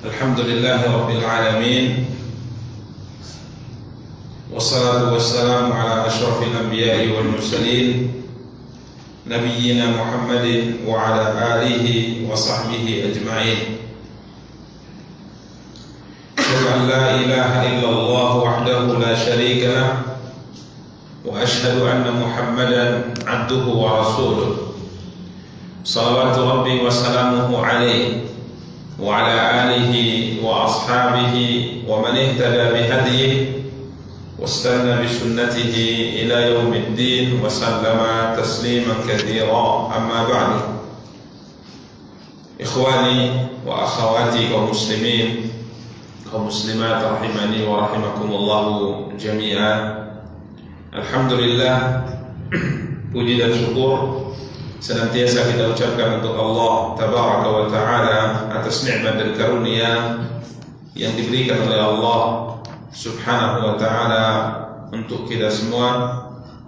Alhamdulillahi Rabbil Alamin, wassalatu wassalamu ala ashrafil anbiya'i wal mursalin, nabiyyina Muhammadin wa ala alihi wa sahbihi ajma'in. Asyhadu an la ilaha illallah wahdahu la syarika lah, wa asyhadu anna Muhammadan abduhu wa rasuluh. Salawatu Rabbi wa salamuhu alaihi wa ala alihi wa ashabihi wa man ihtada bihadihi wastanna bi sunnatihi ila yaumiddin wa sallama tasliman katsira. Amma ba'du. Ikhwani wa akhawati kaum muslimin, kaum muslimat rahimani wa rahimakumullah jami'an. Alhamdulillah, puji dan syukur senantiasa kita ucapkan untuk Allah Tabaraka wa Ta'ala atas nikmat dan karunia yang diberikan oleh Allah Subhanahu wa Ta'ala untuk kita semua.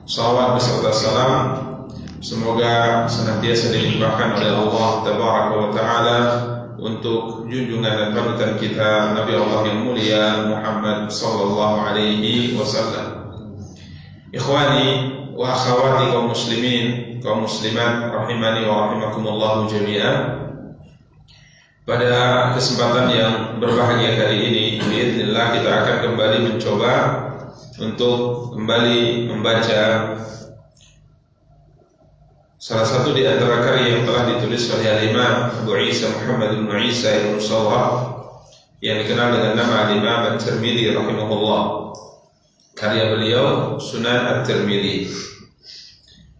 Salawat beserta salam semoga senantiasa dilimpahkan oleh Allah Tabaraka wa Ta'ala untuk junjungan dan panutan kita Nabi Allah yang mulia Muhammad sallallahu alaihi wasallam. Ikhwani wa akhawati kaum muslimin, kaum muslimat rahimani wa rahimakumullah jami'an. Pada kesempatan yang berbahagia kali ini, biidznillah kita akan kembali mencoba untuk kembali membaca salah satu di antara karya yang telah ditulis oleh Al-Imam Abu Isa Muhammad bin Isa ibn Sawrah yang dikenal dengan nama Al-Imam At-Tirmidzi rahimahullah. Karya beliau Sunan At-Tirmidzi.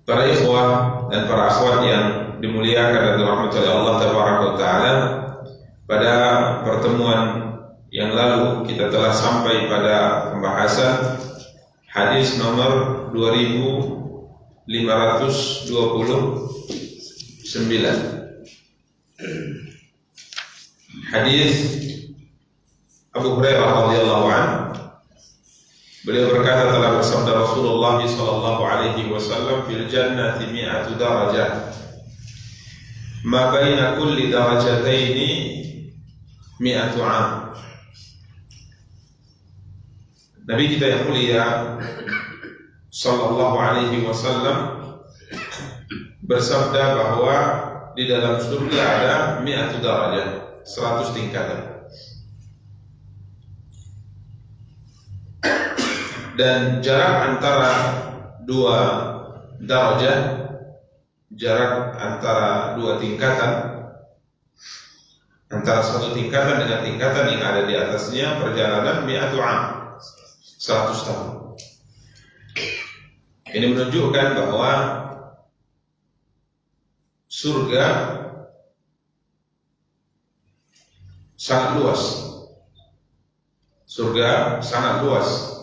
Para ikhwah dan para akhwat yang dimuliakan dan dirahmati oleh Allah Tabaraka wa Ta'ala, pada pertemuan yang lalu kita telah sampai pada pembahasan hadis nomor 2529. Hadis Abu Hurairah radhiyallahu anhu. Beliau berkata, telah bersabda Rasulullah sallallahu alaihi wasallam, fil jannati mi'atu darajah, ma baina kulli darajataini mi'atu 'am. Nabi kita yang mulia sallallahu alaihi wasallam bersabda bahwa di dalam surga ada mi'atu darajah, 100 tingkatan. Dan jarak antara dua darajah, jarak antara dua tingkatan, antara satu tingkatan dengan tingkatan yang ada di atasnya, perjalanan mi'atu 'am, 100 tahun. Ini menunjukkan bahwa surga sangat luas. Surga sangat luas.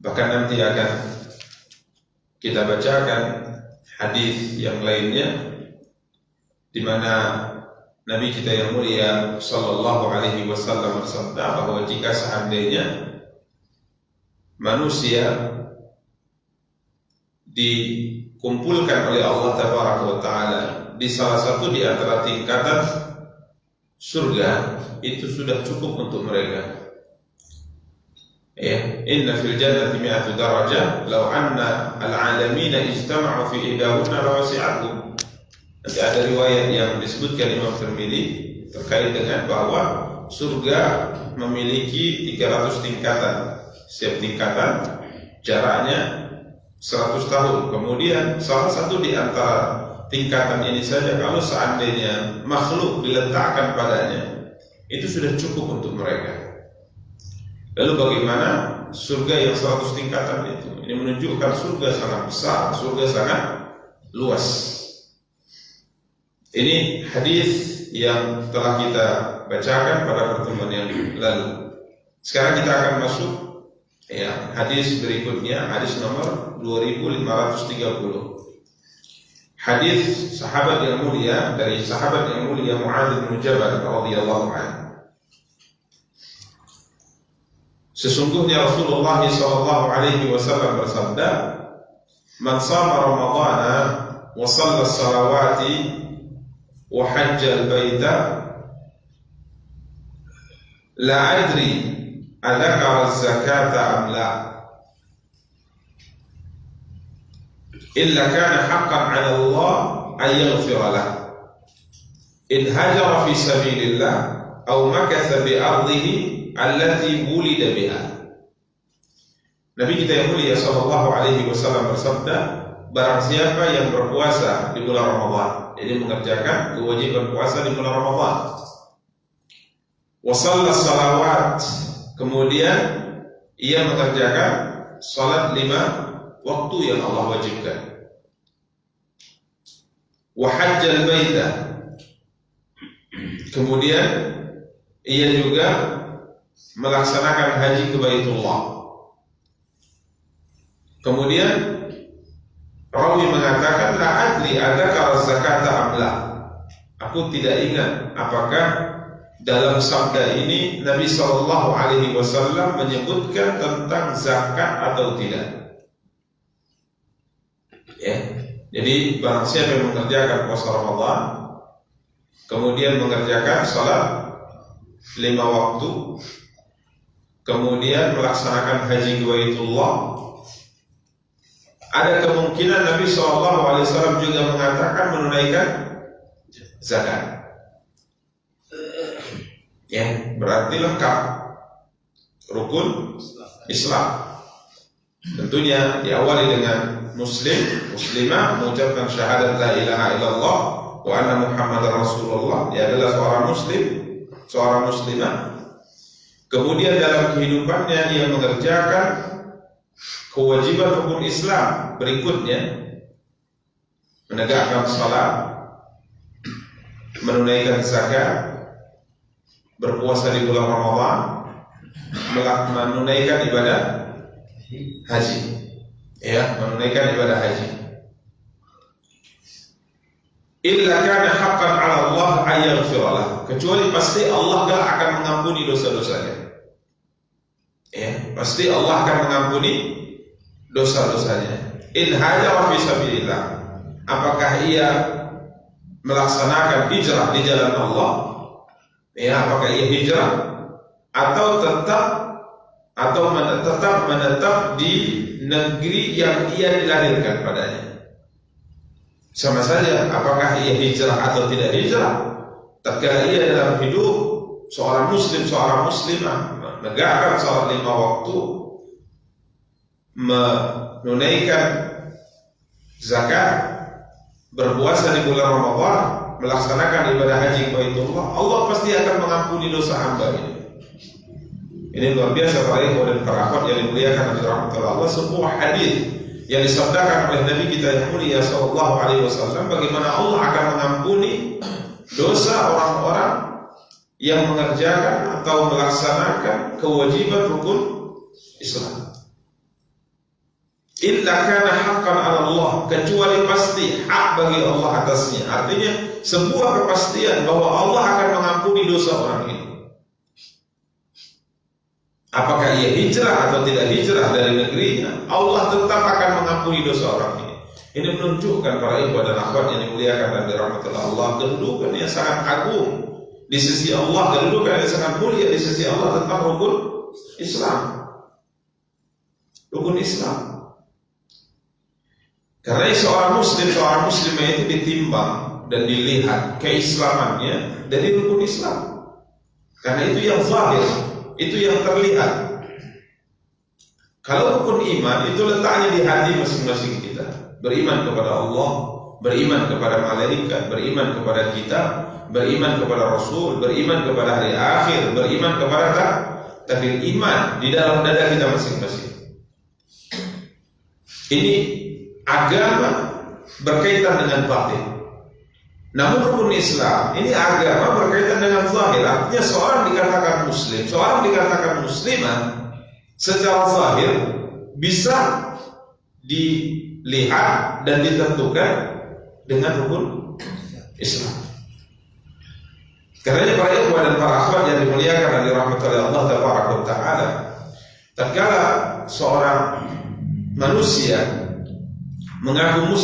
Bahkan nanti akan kita bacakan hadis yang lainnya di mana Nabi kita yang mulia sallallahu alaihi wasallam bersabda bahwa jika seandainya manusia dikumpulkan oleh Allah Tabaraka wa Ta'ala di salah satu di antara tingkatan surga, itu sudah cukup untuk mereka. Inna fil jannati mi'atu darajah law anna al-alamina ijtama'u fi idahunna lawasi'athum. Nanti ada riwayat yang disebutkan Imam Tirmidzi terkait dengan bahwa surga memiliki 300 tingkatan. Setiap tingkatan jaraknya 100 tahun. Kemudian salah satu di antara tingkatan ini saja, kalau seandainya makhluk diletakkan padanya, itu sudah cukup untuk mereka. Lalu bagaimana surga yang 100 tingkatan itu? Ini menunjukkan surga sangat besar, surga sangat luas. Ini hadis yang telah kita bacakan pada pertemuan yang lalu. Sekarang kita akan masuk hadis berikutnya, hadis nomor 2530. Hadis sahabat yang mulia, dari sahabat yang mulia Mu'adz bin Jabal radhiyallahu anhu. Sesungguhnya Rasulullah sallallahu alaihi wasallam bersabda, "Man shama Ramadhana wa shalla as-salawati wa hajja al-baita la adri adzakara az-zakata am la illa kana haqqan 'ala Allah an yaghfira lahu in hajara fi sabilillah aw makatha bi ardihi allati wulida biha. Nabi kita yang mulia sallallahu alaihi wasallam bersabda, barang siapa yang berpuasa di bulan Ramadan, jadi mengerjakan kewajiban puasa di bulan Ramadan, wa shalla salawat, kemudian ia mengerjakan salat 5 waktu yang Allah wajibkan, wa hajjal baita, kemudian ia juga melaksanakan haji ke Baitullah. Kemudian rawi mengatakan, la adri adzakara zakata am la, aku tidak ingat apakah dalam sabda ini Nabi sallallahu alaihi wasallam menyebutkan tentang zakat atau tidak. Ya. Jadi barang siapa yang mengerjakan puasa Ramadan, kemudian mengerjakan salat 5 waktu, kemudian melaksanakan haji ke Baitullah, ada kemungkinan Nabi SAW juga mengatakan menunaikan zakat. Ya, berarti lengkap rukun Islam. Tentunya diawali dengan muslimah mengucapkan syahadat la ilaha illallah wa anna Muhammadar Rasulullah. Dia adalah seorang muslim, seorang muslimah. Kemudian dalam kehidupannya dia mengerjakan kewajiban rukun Islam berikutnya, menegakkan salat, menunaikan zakat, berpuasa di bulan Ramadan, menunaikan ibadah haji. Ya, menunaikan ibadah haji. Illa kana haqqan 'ala Allah an yaghfira lahu, kecuali pasti Allah akan mengampuni dosa-dosanya. Ya, pasti Allah akan mengampuni dosa-dosanya. In hajara fi sabilillah, apakah ia melaksanakan hijrah di jalan Allah? Ya, apakah ia hijrah atau tetap menetap di negeri yang ia dilahirkan padanya? Sama saja apakah ia hijrah atau tidak hijrah. Tatkala ia dalam hidup seorang muslim, seorang muslimah menegakkan salat 5 waktu, menunaikan zakat, berpuasa di bulan Ramadan, melaksanakan ibadah haji ke Baitullah, Allah pasti akan mengampuni dosa hamba ini. Ini luar biasa para ikhwan dan para akhwat yang dimuliakan oleh rahmatullah Allah, sebuah hadis yang disabdakan oleh Nabi kita yang mulia sallallahu alaihi wasallam, bagaimana Allah akan mengampuni dosa orang-orang yang mengerjakan atau melaksanakan kewajiban rukun Islam. Illa kana haqqan 'ala Allah, kecuali pasti hak bagi Allah atasnya. Artinya sebuah kepastian bahwa Allah akan mengampuni dosa orang ini. Apakah ia hijrah atau tidak hijrah dari negerinya, Allah tetap akan mengampuni dosa orang ini. Ini menunjukkan para ikhwan dan akhwat yang dimuliakan dan dirahmati Allah, kedudukan yang sangat agung di sisi Allah, kedudukan yang sangat mulia di sisi Allah tentang rukun Islam. Rukun Islam. Karena seorang muslim, seorang muslimah itu ditimbang dan dilihat keislamannya dari rukun Islam. Karena itu yang zahir, itu yang terlihat. Kalau rukun iman itu letaknya di hati masing-masing kita. Beriman kepada Allah, beriman kepada malaikat, beriman kepada kitab, beriman kepada Rasul, beriman kepada hari akhir, beriman kepada takdir, iman di dalam dada kita masing-masing. Ini agama berkaitan dengan batin. Namun rukun Islam ini agama berkaitan dengan zahir. Artinya seorang dikatakan muslim, seorang dikatakan muslimah secara zahir bisa dilihat dan ditentukan dengan rukun Islam. Karena para ikhwan dan para akhwat yang dimuliakan oleh rahmatullahi Allah taala, tatkala seorang manusia mengaku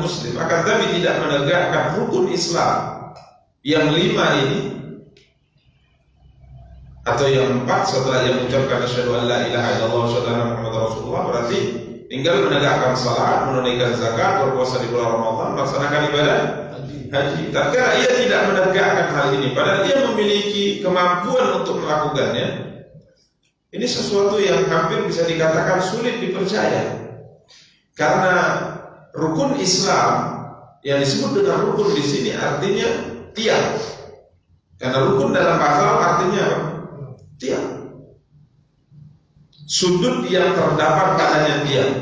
muslim akan tapi tidak menegakkan rukun Islam yang 5 ini, Atau yang 4, setelah ia mengucapkan asyhadu an la ilaha illallah wa asyhadu anna muhammadar rasulullah, berarti tinggal menegakkan salat, menunaikan zakat, berpuasa di bulan Ramadan, melaksanakan ibadah haji. Tapi ia tidak menegakkan hal ini, padahal ia memiliki kemampuan untuk melakukannya. Ini sesuatu yang hampir bisa dikatakan sulit dipercaya. Karena rukun Islam yang disebut dengan rukun di sini artinya tiang. Karena rukun dalam bahasa Arab artinya apa? Tiang. Sudut yang terdapat padanya tiang.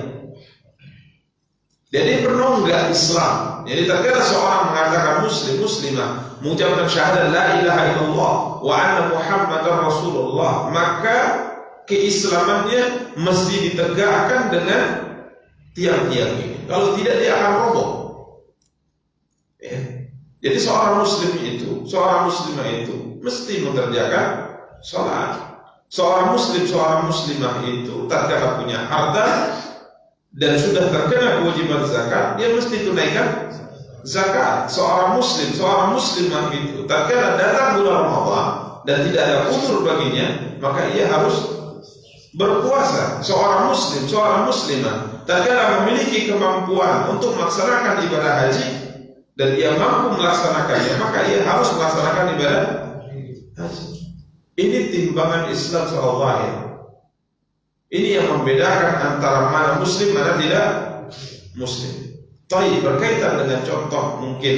Jadi penunggak Islam. Jadi terkadang seorang mengatakan muslimah mengucapkan syahadat la ilaha illallah wa anna muhammadar rasulullah, maka keislamannya mesti ditegakkan dengan tiang-tiang ini. Kalau tidak dia akan roboh. Jadi seorang muslim itu, seorang muslimah itu mesti mengerjakan sholat. Seorang muslim, seorang muslimah itu tatkala punya harta dan sudah terkena kewajiban zakat, dia mesti tunaikan zakat. Seorang muslim, seorang muslimah itu tatkala datang bulan Ramadan dan tidak ada uzur baginya, maka ia harus berpuasa. Seorang muslim, seorang muslimah tatkala memiliki kemampuan untuk melaksanakan ibadah haji dan ia mampu melaksanakannya, maka ia harus melaksanakan ibadah haji. Ini timbangan Islam secara zahir. Ini yang membedakan antara mana muslim, mana tidak muslim. Tapi berkaitan dengan contoh mungkin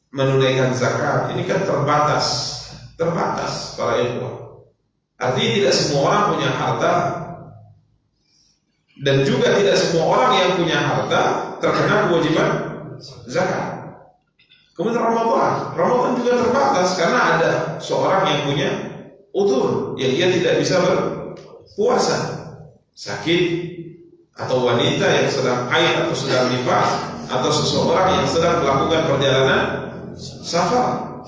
menunaikan zakat, ini kan terbatas para ikhwah. Artinya tidak semua orang punya harta, dan juga tidak semua orang yang punya harta terkena kewajiban zakat. Kemudian Ramadan juga terbatas karena ada seorang yang punya udzur, yang ia tidak bisa berpuasa, sakit, atau wanita yang sedang haid atau sedang nifas, atau seseorang yang sedang melakukan perjalanan safar,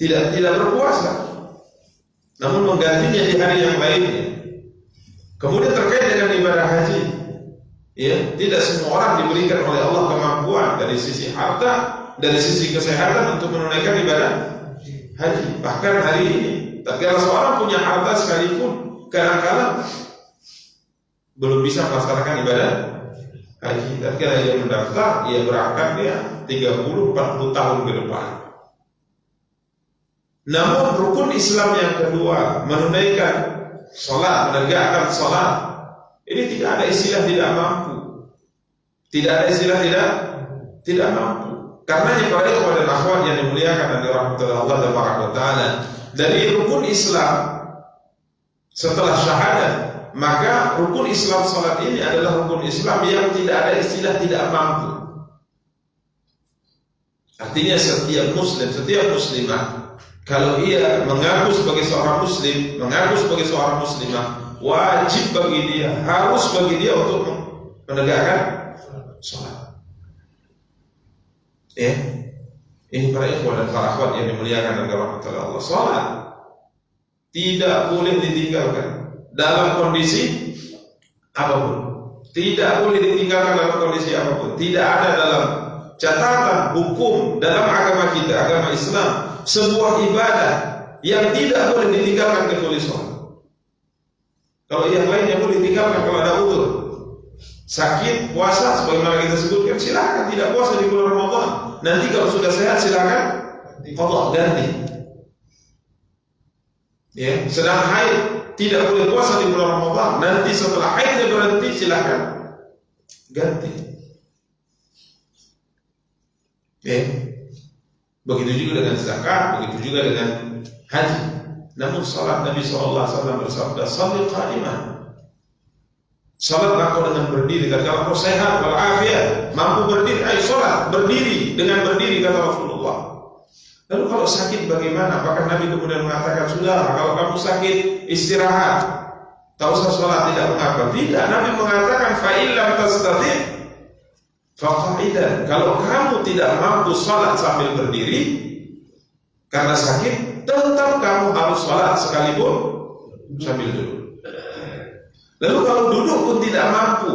tidak berpuasa, namun menggantinya di hari yang lainnya. Kemudian terkait dengan ibadah haji, ya, tidak semua orang diberikan oleh Allah kemampuan dari sisi harta, dari sisi kesehatan untuk menunaikan ibadah haji. Bahkan hari ini, tatkala seorang punya harta sekalipun, kadang-kadang belum bisa melaksanakan ibadah haji. Tatkala ia mendaftar, ia berangkat dia 30-40 tahun ke depan. Namun rukun Islam yang kedua, menunaikan salat, menegakkan salat, ini tidak ada istilah tidak mampu. Tidak ada istilah tidak mampu. Karena para ikhwan dan akhwat yang dimuliakan dan dirahmati Allah Taala, dari rukun Islam setelah syahadat, maka rukun Islam salat ini adalah rukun Islam yang tidak ada istilah tidak mampu. Artinya setiap muslim, setiap muslimah, kalau ia mengaku sebagai seorang muslim, mengaku sebagai seorang muslimah, wajib bagi dia, harus bagi dia untuk menegakkan salat. Ya, ini para ikhwan dan para akhwat yang dimuliakan dan dirahmati Allah. Salat tidak boleh ditinggalkan dalam kondisi apapun. Tidak boleh ditinggalkan dalam kondisi apapun. Tidak ada dalam catatan hukum dalam agama kita, agama Islam, sebuah ibadah yang tidak boleh ditinggalkan kecuali salat. Kalau yang lainnya boleh ditinggalkan kalau ada uzur. Sakit, puasa, sebagaimana kita sebutkan, silakan tidak puasa di bulan Ramadan. Nanti kalau sudah sehat silakan qadha, ganti. Ya, sedang haid tidak boleh puasa di bulan Ramadan. Nanti setelah haidnya berhenti silakan ganti. Ya. Begitu juga dengan zakat, begitu juga dengan haji. Namun salat Nabi SAW bersabda, "Shalli qa'iman." Salatlah kau dengan berdiri. Kalau kau sehat walafiat, mampu berdiri, ayo salat berdiri, dengan berdiri, kata Rasulullah. Lalu kalau sakit bagaimana? Apakah Nabi kemudian mengatakan, sudah kalau kamu sakit istirahat, tak usah salat, tidak mengapa? Tidak, Nabi mengatakan fa illam tastati' fa qa'idan. Kalau kamu tidak mampu salat sambil berdiri karena sakit, tetap kamu harus salat sekalipun sambil duduk. Lalu kalau duduk pun tidak mampu,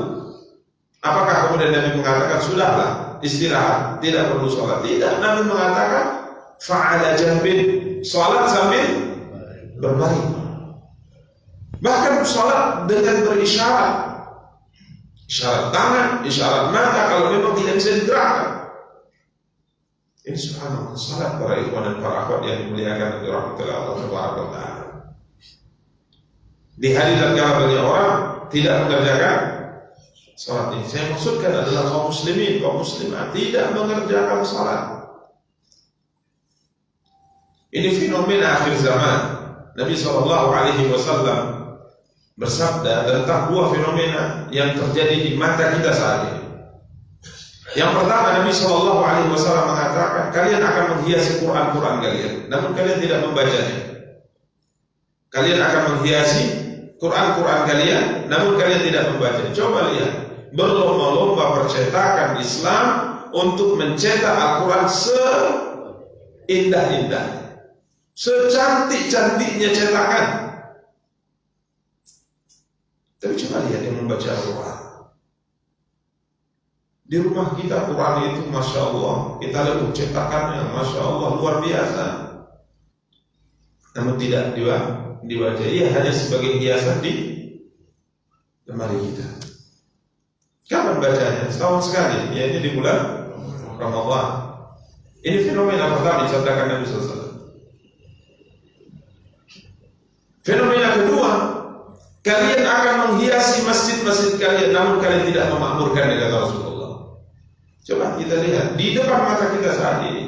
apakah kemudian Nabi mengatakan sudahlah istirahat, tidak perlu sholat? Tidak, Nabi mengatakan fa'ala jambin, salat sambil berbaring. Bahkan salat dengan berisyarat, isyarat tangan, isyarat mata kalau memang tidak bisa digerakkan. Ini subhanallah salat para ikhwan dan para akhwat yang dimuliakan oleh Allah Subhanahu wa taala. Di hari tatkala banyak orang tidak mengerjakan salat ini. Saya maksudkan adalah kaum muslimin, kaum muslimat tidak mengerjakan salat. Ini fenomena akhir zaman. Nabi SAW bersabda tentang dua fenomena yang terjadi di mata kita saat ini. Yang pertama, Nabi SAW mengatakan, kalian akan menghiasi Quran kalian, namun kalian tidak membacanya. Kalian akan menghiasi Quran kalian, namun kalian tidak membacanya. Coba lihat, berlomba-lomba percetakan Islam untuk mencetak Al-Quran seindah-indah, secantik-cantiknya cetakan. Tapi coba lihat yang membaca Al-Quran. Di rumah kita Quran itu Masya Allah, kita lihat cetakannya Masya Allah luar biasa, namun tidak dibaca. Ia hanya sebagai hiasan di lemari kita. Kapan bacanya? Setahun sekali, yaitu di bulan Ramadhan. Ini fenomena pertama dicontohkan Nabi SAW. Fenomena kedua, kalian akan menghiasi masjid-masjid kalian, namun kalian tidak memakmurkan, kata Rasulullah. Coba kita lihat di depan mata kita saat ini,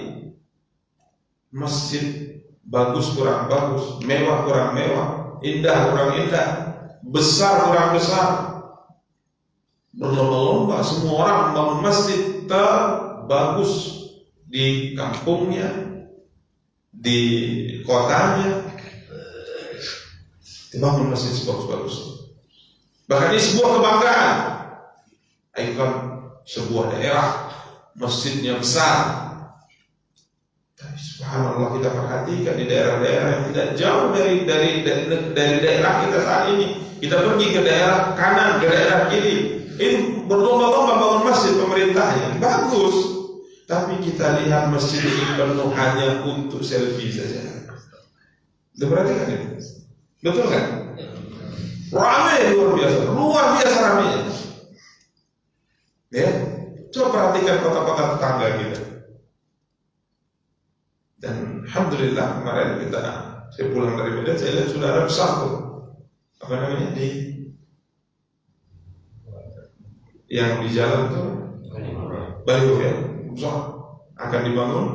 masjid bagus kurang bagus, mewah kurang mewah, indah kurang indah, besar kurang besar, berlomba-lomba semua orang membangun masjid terbagus di kampungnya, di kotanya, dibangun masjid sebagus-bagus. Bahkan ini sebuah kebanggaan. Ayo kan sebuah daerah masjidnya besar. Tapi subhanallah kita perhatikan di daerah-daerah yang tidak jauh dari daerah kita saat ini. Kita pergi ke daerah kanan, ke daerah kiri. Ini berlomba-lomba bangun masjid pemerintahnya, bagus. Tapi kita lihat masjid ini penuh hanya untuk selfie saja. Udah perhatikan ini? Betul kan? Ramai luar biasa ramai. Ya, coba perhatikan kota-kota tetangga kita. Dan alhamdulillah kemarin saya pulang dari Medan, saya lihat sudah ada besar tuh. Apa namanya yang di jalan tuh Baliho ya, besar. Akan dibangun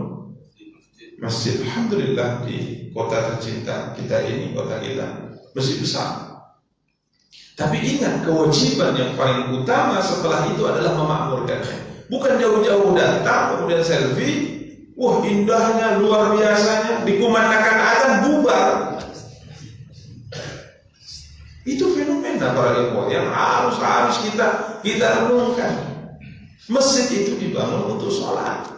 masjid. Alhamdulillah di kota tercinta kita ini, kota kita masjid besar. Tapi ingat, kewajiban yang paling utama setelah itu adalah memakmurkan. Bukan jauh-jauh datang kemudian selfie, wah indahnya luar biasanya, dikumandangkan azan bubar. Itu fenomena para ikhwan yang harus kita renungkan. Masjid itu dibangun untuk sholat.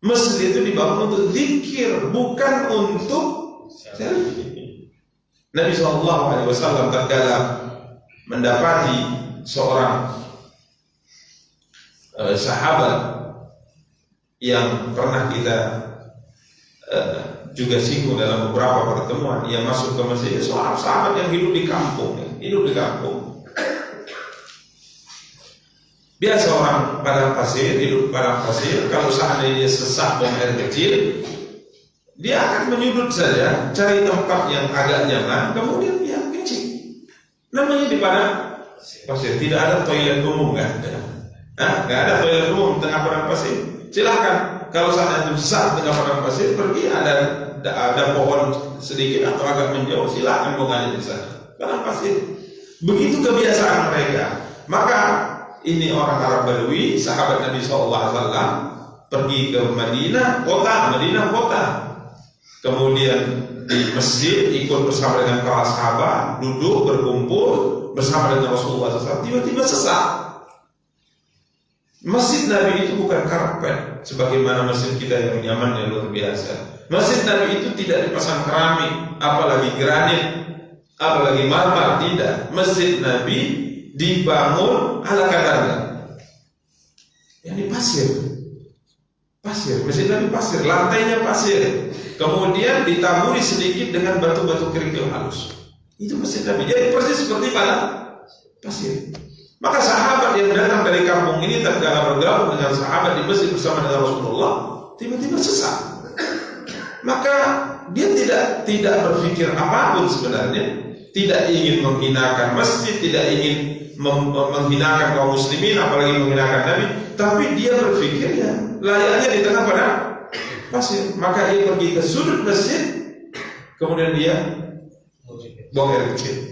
Masjid itu dibangun untuk zikir, bukan untuk selfie. Nabi SAW tatkala mendapati seorang sahabat yang pernah kita juga singgung dalam beberapa pertemuan, yang masuk ke masjid, seorang sahabat yang hidup di kampung. Biasa orang padang pasir, hidup padang pasir, kalau seandainya sesak buang air kecil, dia akan menyudut saja, cari tempat yang agak nyaman, kemudian dia kencing. Namanya di padang pasir, tidak ada toilet umum kan? Nggak ada toilet umum di tengah padang pasir. Silahkan, kalau seandainya sesak tengah padang pasir, pergi ada pohon sedikit atau agak menjauh, silahkan buang air di sana. Padang pasir. Begitu kebiasaan mereka. Maka ini orang Arab Badui, sahabat Nabi SAW, pergi ke Madinah kota. Kemudian di masjid ikut bersama dengan para sahabat, duduk berkumpul bersama dengan Rasulullah SAW. Tiba-tiba sesak. Masjid Nabi itu bukan karpet sebagaimana masjid kita yang nyaman yang luar biasa. Masjid Nabi itu tidak dipasang keramik, apalagi granit, apalagi marmer, tidak. Masjid Nabi dibangun ala kadarnya, yang di pasir. pasir, masjid Nabi pasir, lantainya pasir, kemudian ditaburi sedikit dengan batu-batu kerikil halus. Itu masjid Nabi. Jadi persis seperti pada pasir. Maka sahabat yang datang dari kampung ini tatkala bergabung dengan sahabat di masjid bersama dengan Rasulullah, tiba-tiba sesat. Maka dia tidak berpikir apapun sebenarnya, tidak ingin menghinakan masjid, tidak ingin menghinakan kaum muslimin, apalagi menghinakan Nabi, tapi dia berpikir ya layaknya di tengah padang pasir. Maka ia pergi ke sudut masjid, kemudian dia buang air kecil.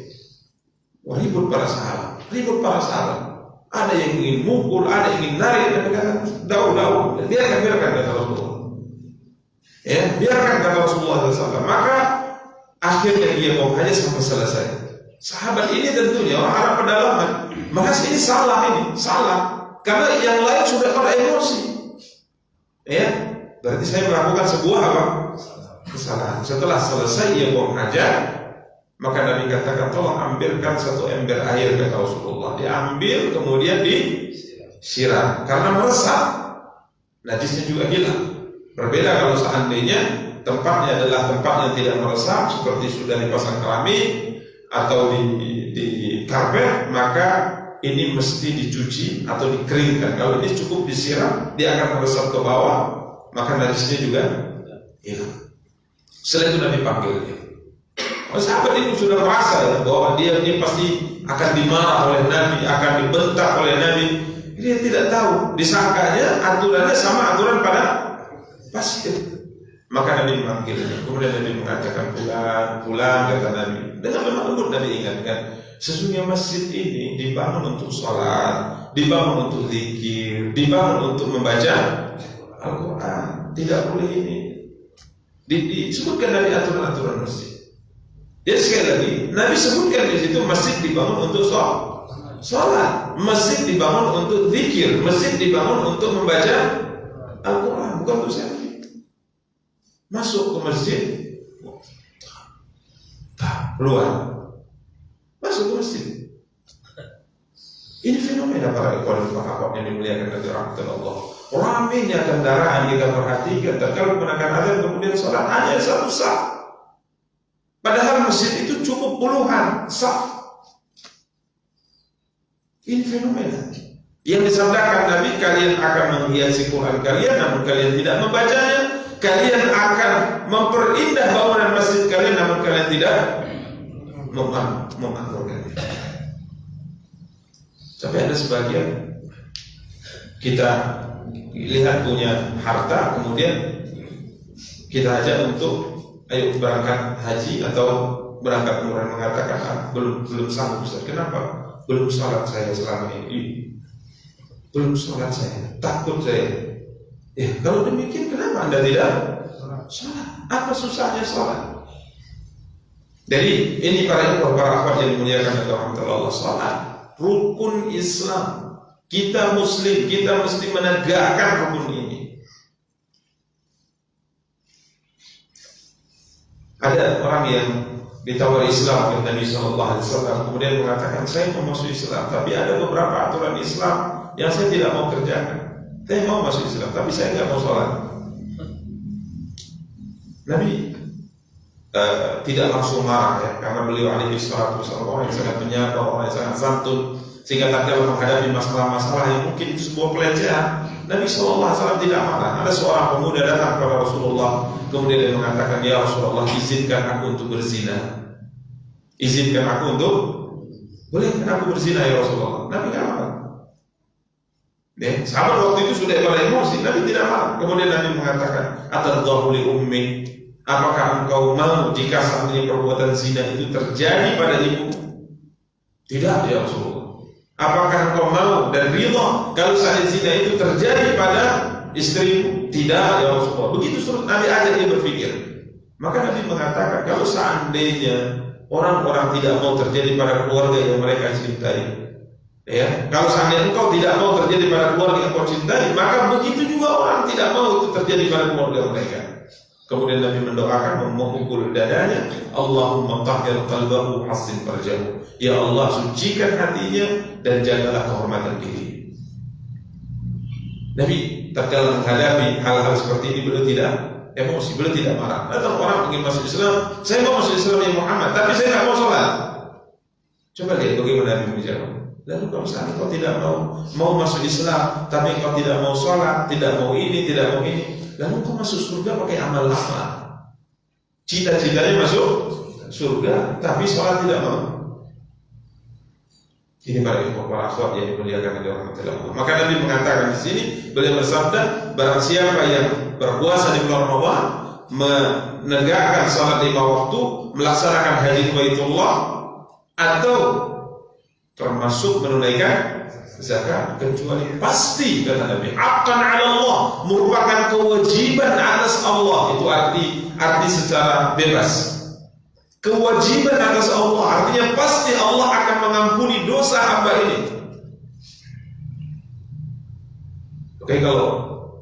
Wah, ribut para sahabat. Ada yang ingin mukul, ada yang ingin narik, dan berkata, "Dau, biarkan," kata Rasulullah. Ya, biarkan kata Rasulullah SAW. Maka akhirnya dia buang aja sampai selesai. Sahabat ini tentunya orang Arab pedalaman, maka ini salah. Karena yang lain sudah pada emosi. Ya, berarti saya melakukan sebuah apa? Kesalahan. Setelah selesai ia buang hajat, maka Nabi katakan, tolong ambilkan satu ember air, kata Rasulullah. Diambil kemudian disiram karena meresap, najisnya juga hilang. Berbeda kalau seandainya tempatnya adalah tempat yang tidak meresap, seperti sudah dipasang keramik atau di karpet, maka ini mesti dicuci atau dikeringkan. Kalau ini cukup disiram, dia akan meresap ke bawah, maka najisnya juga hilang. Setelah itu Nabi panggil dia. Sahabat ini sudah merasa ya, bahwa dia ini pasti akan dimarah oleh Nabi, akan dibentak oleh Nabi. Dia tidak tahu, disangkanya aturannya sama aturan pada pasir. Maka Nabi memanggilnya. Kemudian Nabi mengatakan, pulang, kata Nabi. Dengan lemah lembut Nabi ingatkan, sesungguhnya masjid ini dibangun untuk sholat, dibangun untuk zikir, dibangun untuk membaca Al-Quran. Tidak boleh ini. Disebutkan dari aturan-aturan masjid. Jadi sekali lagi, Nabi sebutkan di situ masjid dibangun untuk sholat, masjid dibangun untuk zikir, masjid dibangun untuk membaca Al-Quran, bukan untuk selfie. Masuk ke masjid, keluar, masuk ke masjid. Ini fenomena para ikhwan dan sahabat yang dimuliakan oleh rahmatullah. Ramainya kendaraan jika perhatikan, tatkala menggunakan azan kemudian sholat hanya satu saf. Padahal masjid itu cukup puluhan saf. Ini fenomena yang disabdakan Nabi, kalian akan menghiasi Quran kalian, namun kalian tidak membacanya. Kalian akan memperindah bangunan masjid kalian, namun kalian tidak memakmurkannya. Tapi ada sebagian kita lihat punya harta, kemudian kita ajak untuk ayo berangkat haji atau berangkat umrah, mengatakan belum sanggup Ustaz. Kenapa? Belum sholat saya selama ini. Belum sholat saya, takut saya. Ya, kalau demikian kenapa Anda tidak sholat? Apa susahnya sholat? Jadi ini para akhwat yang dimuliakan oleh Allah, sholat rukun Islam. Kita muslim, kita mesti menegakkan rukun ini. Ada orang yang ditawari Islam oleh Nabi SAW, kemudian mengatakan, saya mau masuk Islam, tapi ada beberapa aturan Islam yang saya tidak mau kerjakan. Saya mau masuk Islam, tapi saya tidak mau sholat. Nabi tidak langsung marah ya, karena beliau alaihi salatu wasallam orang yang sangat penyapa, orang yang sangat santun, sehingga tatkala menghadapi masalah-masalah yang mungkin itu sebuah pelecehan, Nabi SAW tidak marah. Ada seorang pemuda datang kepada Rasulullah, kemudian dia mengatakan, ya Rasulullah, izinkan aku untuk berzina. Izinkan aku untuk, bolehkan aku berzina ya Rasulullah. Nabi tidak marah. Ya, sahabat waktu itu sudah pada emosi, Nabi tidak marah. Kemudian Nabi mengatakan, atadhahu li ummi, apakah engkau mau jika seandainya perbuatan zina itu terjadi pada ibu? Tidak ya Rasulullah. Apakah engkau mau dan ridha kalau seandainya zina itu terjadi pada istrimu? Tidak ya Rasulullah. Begitu suruh Nabi ajak dia berpikir. Maka Nabi mengatakan, kalau seandainya orang-orang tidak mau terjadi pada keluarga yang mereka cintai, ya, kalau seandainya engkau tidak mau terjadi pada keluarga yang kau cintai, maka begitu juga orang tidak mau itu terjadi pada keluarga mereka. Kemudian Nabi mendoakan, memukul dadanya, Allahumma tahhir qalbahu hassin farjahu. Ya Allah, sucikan hatinya dan jagalah kehormatan diri. Nabi tatkala menghadapi hal-hal seperti ini beliau tidak emosi, beliau tidak marah. Datang orang ingin masuk Islam, saya mau masuk Islam ya Muhammad, tapi saya tidak mau sholat. Coba lihat bagaimana Nabi menjawab. Lalu kalau misalnya kau tidak mau masuk Islam, tapi kau tidak mau sholat, tidak mau ini, tidak mau ini, lalu kau masuk surga pakai amal lama. Cita-citanya masuk surga, tapi sholat tidak mau. Ini para akhwat yang dimuliakan oleh Allah. Maka Nabi mengatakan di sini, beliau bersabda, barang siapa yang berpuasa di bulan Ramadan, menegakkan salat 5 waktu, melaksanakan haji ke Baitullah, atau termasuk menunaikan zakat, kecuali pasti kata Nabi, akan ala Allah, merupakan kewajiban atas Allah. Itu arti secara bebas. Kewajiban atas Allah, artinya pasti Allah akan mengampuni dosa hamba ini. Oke, kalau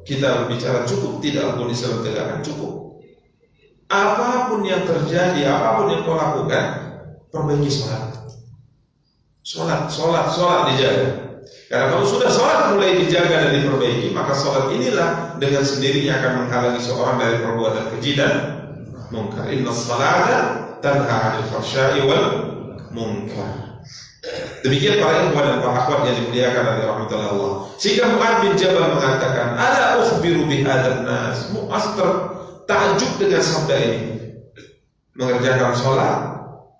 kita bicara cukup, tidak pun Islam tegakkan cukup. Apapun yang terjadi, apapun yang kau lakukan, perbaiki sholat dijaga. Karena kalau sudah sholat mulai dijaga dan diperbaiki, maka sholat inilah dengan sendirinya akan menghalangi seorang dari perbuatan keji dan munkar. Inna sholata tanha 'anil fahsya'i wal munkar. Demikian para ikhwan dan para akhwat yang dimuliakan oleh rahmatullah Allah. Sehingga Mu'adz bin Jabal mengatakan, ala ukhbiru bihadan nas. Mu'adz tertakjub dengan sabda ini. Mengerjakan sholat,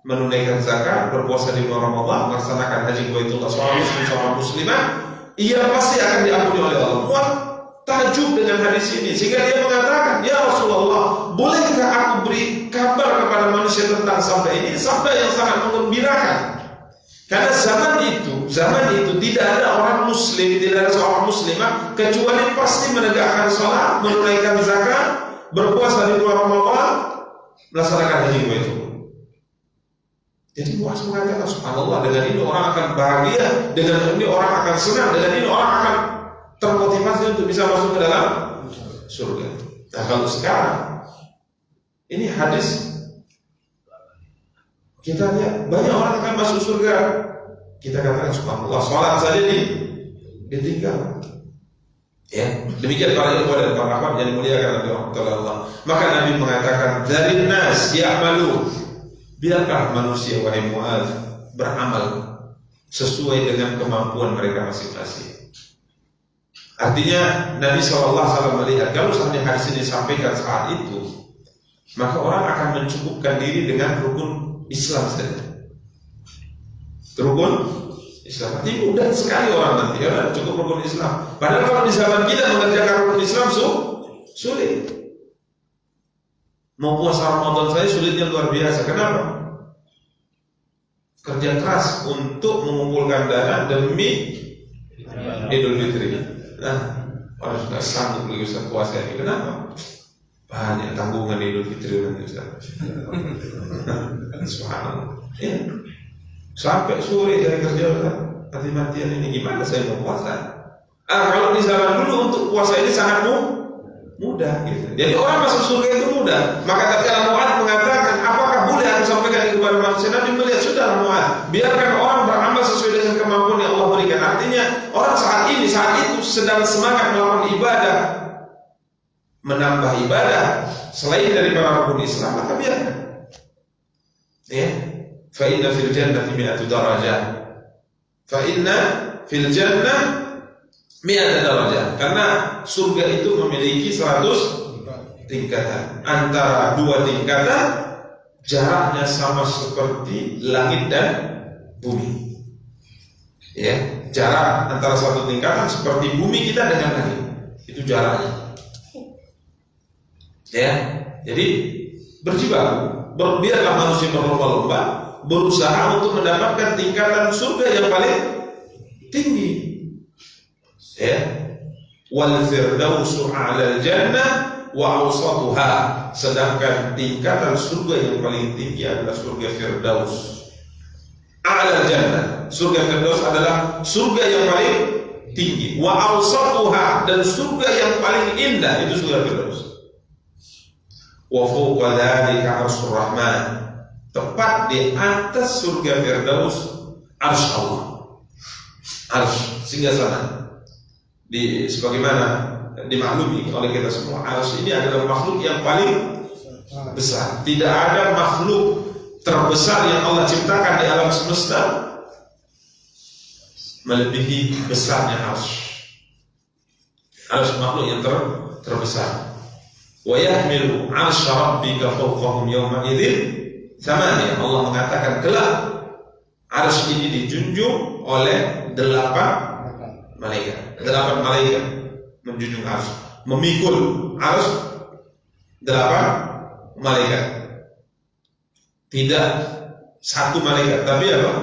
menunaikan zakat, berpuasa di bulan Ramadan, melaksanakan haji ke Baitullah, seorang muslimah, ia pasti akan diampuni oleh Allah. Mu'adz takjub dengan hadis ini, sehingga dia mengatakan, ya Rasulullah, bolehkah aku beri kabar kepada manusia tentang sabda ini? Sabda yang sangat menggembirakan. Karena zaman itu tidak ada orang muslim, tidak ada seorang muslimah kecuali pasti menegakkan sholat, menunaikan zakat, berpuasa di bulan Ramadan, melaksanakan haji itu. Jadi Mu'adz mengatakan, subhanallah, dengan ini orang akan bahagia, dengan ini orang akan senang, dengan ini orang akan termotivasi untuk bisa masuk ke dalam surga. Nah, kalau sekarang ini hadis, kita lihat banyak orang akan masuk surga, kita katakan subhanallah, sholat saja ditinggal. Ya, demikian para ikhwan dan para akhwat yang dimuliakan oleh Allah. Maka Nabi mengatakan, dari nas ya'malu, biarkah manusia wahai Mu'adz beramal sesuai dengan kemampuan mereka masing-masing. Artinya Nabi SAW melihat, kalau sampai hadis ini disampaikan saat itu, maka orang akan mencukupkan diri dengan rukun Islam saja. Rukun Islam, artinya mudah sekali orang nanti ya, cukup rukun Islam. Padahal kalau di zaman kita mengerjakan rukun Islam sulit. Mau puasa Ramadan saya sulitnya luar biasa. Kenapa? Kerja keras untuk mengumpulkan dana demi Idul Fitri. Nah, orang sudah sanggup lagi Ustaz puasa ini. Kenapa? Banyak tanggungan Idul Fitri nanti Ustaz. Subhanallah. Ya. Sampai sore dari kerja Ustaz, mati-matian ini gimana saya mau puasa? Kalau di zaman dulu untuk puasa ini sangat mudah gitu. Jadi orang masuk surga itu mudah. Maka ketika Mu'adz mengatakan, apakah boleh aku sampaikan itu kepada manusia? Nabi melihat, sudah Mu'adz, biarkan orang beramal sesuai dengan kemampuan yang Allah berikan. Artinya orang saat itu sedang semangat melakukan ibadah, menambah ibadah selain daripada rukun Islam, maka biarkan. Ya, fa inna fil jannati mi'atu darajah. Fa inna fil jannah mi'atu darajah. Karena surga itu memiliki 100 tingkatan. Antara 2 tingkatan jaraknya sama seperti langit dan bumi. Ya, jarak antara 1 tingkatan seperti bumi kita dengan langit. Itu jaraknya. Ya, jadi berjibaku, biarlah manusia berlomba-lomba berusaha untuk mendapatkan tingkatan surga yang paling tinggi. Ya, wal firdausu 'alal jannah wa awsatuha, sedangkan tingkatan surga yang paling tinggi adalah surga Firdaus. 'Alal jannah, surga Firdaus adalah surga yang paling tinggi. Wa awsatuha, dan surga yang paling indah itu surga Firdaus. Wa fawqa dzalika 'arsyur rahman, tepat di atas surga Firdaus arsy Allah, arsy singgasana. sebagaimana dimaklumi oleh kita semua, Arsy ini adalah makhluk yang paling besar. Tidak ada makhluk terbesar yang Allah ciptakan di alam semesta melebihi besarnya Arsy. Arsy makhluk yang terbesar. Wa yahmilu 'arsya rabbika fawqahum yawma idzin thamaniya. Allah mengatakan kelak Arsy ini dijunjung oleh 8 malaikat. 8 malaikat menjunjung Arsy, memikul Arsy 8 malaikat. Tidak 1 malaikat, tapi apa?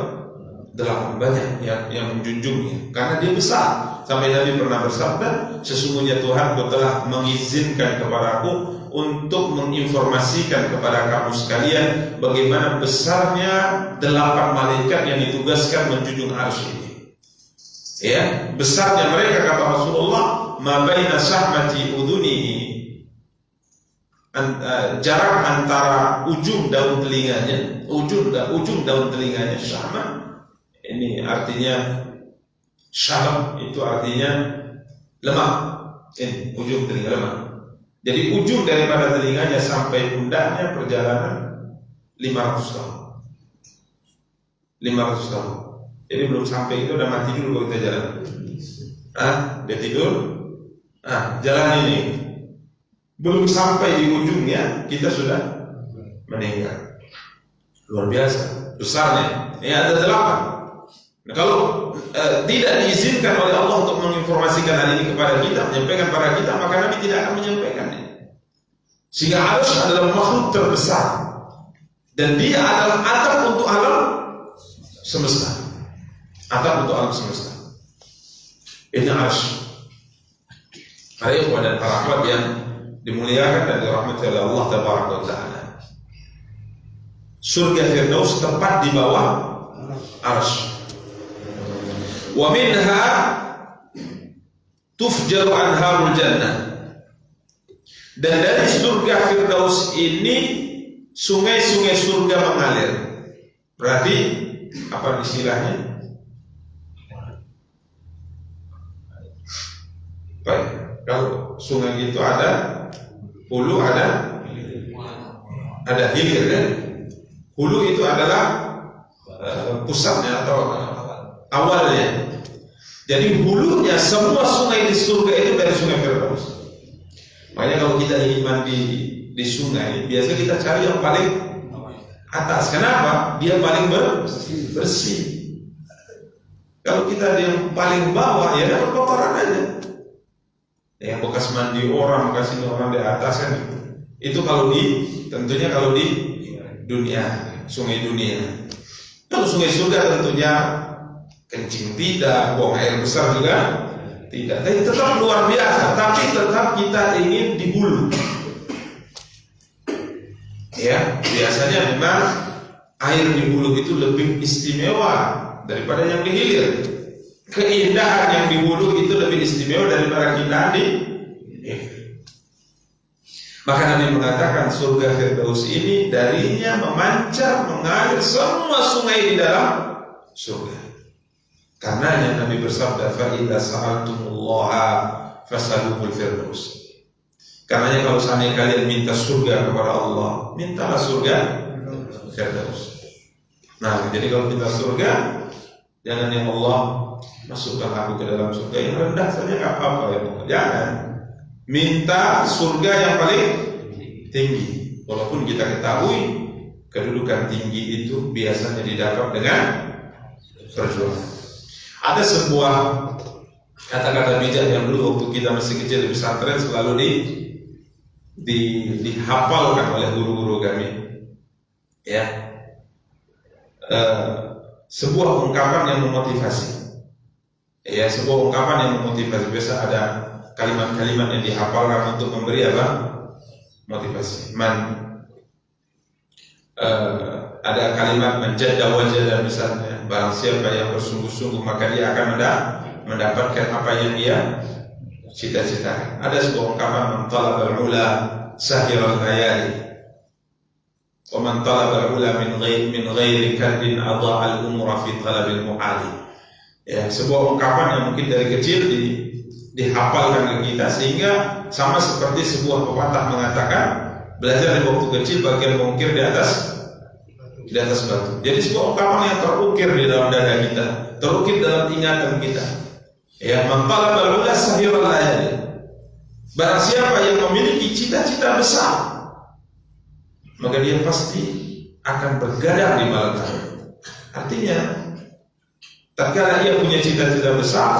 8, banyak yang menjunjungnya karena dia besar. Sampai Nabi pernah bersabda, sesungguhnya Tuhan telah mengizinkan kepadaku untuk menginformasikan kepada kamu sekalian bagaimana besarnya 8 malaikat yang ditugaskan menjunjung Arsy ini. Ya, besarnya mereka, kata Rasulullah, ma baina sahmati udhunihi, jarak antara ujung daun telinganya, ujung daun telinganya, syahmah ini artinya, syaham itu artinya lemak. Ini ujung telinga lemak. Jadi ujung daripada telinganya sampai pundaknya perjalanan 500 tahun. 500 tahun. Jadi belum sampai itu udah mati dulu kalau kita jalan. Dia tidur. Jalan ini belum sampai di ujungnya kita sudah meninggal. Luar biasa besarnya. Ini ada 8. Nah, kalau tidak diizinkan oleh Allah untuk menginformasikan hal ini kepada kita, menyampaikan kepada kita, maka Nabi tidak akan menyampaikannya. Sehingga Arsy adalah makhluk terbesar dan dia adalah atap untuk alam semesta. Atap untuk alam semesta. Ini Arsy. Para ikhwan dan para akhwat yang dimuliakan dan dirahmati oleh Allah Tabaraka wa Ta'ala. Surga Firdaus tepat di bawah Arsy. Wa minha tufjaru anharul jannah. Dan dari surga Firdaus ini sungai-sungai surga mengalir. Berarti apa istilahnya? Baik, kalau sungai itu ada hulu, ada hilir kan? Hulu itu adalah pusatnya atau awalnya. Jadi hulunya semua sungai di surga itu dari sungai Firdaus. Makanya kalau kita ingin mandi di sungai, biasanya kita cari yang paling atas. Kenapa? Dia paling bersih. Kalau kita di yang paling bawah, ya dapat kotoran aja. Yang bekas mandi orang, bekas ini orang di atas kan. Itu tentunya kalau di dunia, sungai dunia. Kalau sungai surga tentunya kencing tidak, buang air besar juga tidak. Tapi tetap luar biasa. Tapi tetap kita ingin di hulu. Ya, biasanya memang air di hulu itu lebih istimewa daripada yang di hilir. Keindahan yang di hulu itu lebih istimewa daripada keindahan di hilir. Maka Nabi mengatakan surga Firdaus ini darinya memancar, mengalir semua sungai di dalam surga. Karenanya Nabi bersabda, fa idza sa'altumullaha fas'aluhul firdaus. Karenanya kalau seandainya kalian minta surga kepada Allah, mintalah surga Firdaus. Nah, jadi kalau minta surga, jangan yang Allah masukkan aku ke dalam surga yang rendah saja, nggak apa-apa ya. Jangan minta surga yang paling tinggi. Walaupun kita ketahui kedudukan tinggi itu biasanya didapat dengan perjuangan. Ada sebuah kata-kata bijak yang dulu waktu kita masih kecil di pesantren selalu dihafalkan oleh guru-guru kami. Ya, sebuah ungkapan yang memotivasi. Ya, sebuah ungkapan yang memotivasi. Biasa ada kalimat-kalimat yang dihafalkan untuk memberi apa? Motivasi. Ada kalimat menjadda wajada misalnya. Barang siapa yang bersungguh-sungguh maka dia akan mendapatkan apa yang dia cita-citakan. Ada sebuah ungkapan, man talabal ula sahiral layali wa man talabal ula min ghairi kardin adha'al umura fi talabil muhali. Ya, sebuah ungkapan yang mungkin dari kecil dihafalkan ke kita, sehingga sama seperti sebuah pepatah mengatakan, belajar dari waktu kecil bagian mungkir di atas batu. Jadi sebuah ungkapan yang terukir di dalam dada kita, terukir dalam ingatan kita. Ya, man talabal ula sahira layali. Barang siapa yang memiliki cita-cita besar, maka dia pasti akan bergadang di malam hari. Artinya, tatkala dia punya cita-cita besar,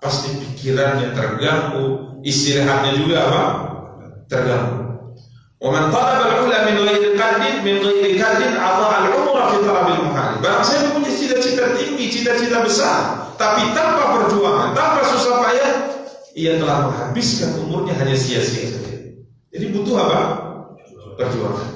pasti pikirannya terganggu, istirahatnya juga apa? Terganggu. Wa man talaba al-ula min ghairi qadin adha'a al-umra fi talabil muhal. Barang siapa punya cita-cita tinggi, cita-cita besar, tapi tanpa perjuangan, tanpa susah payah, ia telah menghabiskan umurnya hanya sia-sia saja. Jadi butuh apa? Perjuangan.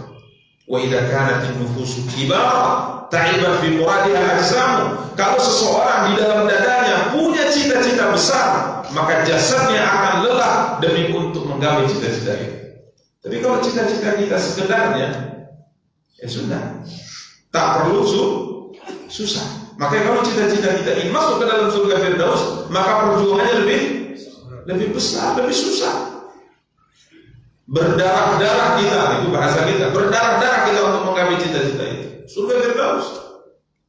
Wa idza kanat an-nufusu kibara ta'ibat fi muradiha ajsamu. Kalau seseorang di dalam dadanya punya cita-cita besar, maka jasadnya akan lelah demi untuk menggapai cita-cita itu. Tapi kalau cita-cita kita sekedarnya, ya sudah, tak perlu susah. Makanya kalau cita-cita kita ingin masuk ke dalam surga Firdaus, maka perjuangannya lebih besar, lebih susah. Berdarah-darah kita, itu bahasa kita, berdarah-darah kita untuk menggapai cita-cita itu. Surga Firdaus.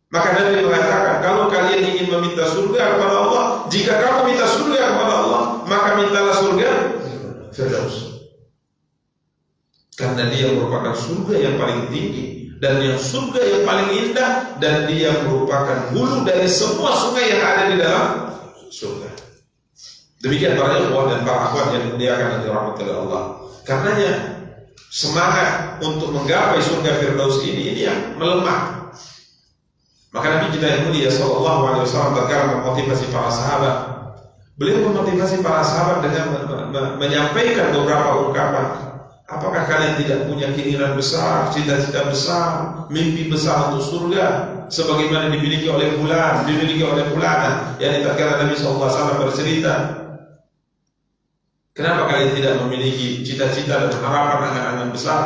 Maka Nabi mengatakan, kalau kalian ingin meminta surga kepada Allah, jika kamu minta surga kepada Allah, maka mintalah surga Firdaus. Karena dia merupakan surga yang paling tinggi, dan yang surga yang paling indah, dan dia merupakan hulu dari semua sungai yang ada di dalam surga. Demikian para ikhwan dan para akhwat yang dimuliakan dan dirahmati oleh Allah. Karenanya semangat untuk menggapai surga Firdaus ini yang melemah. Maka Nabi kita yang mulia sallallahu alaihi wasallam terkadang memotivasi para sahabat. Beliau memotivasi para sahabat dengan menyampaikan beberapa ungkapan. Apakah kalian tidak punya keinginan besar, cita-cita besar, mimpi besar untuk surga, sebagaimana dimiliki oleh fulan, dimiliki oleh fulana? Yang tatkala Nabi sallallahu alaihi wasallam bercerita, kenapa kalian tidak memiliki cita-cita dan harapan angan-angan besar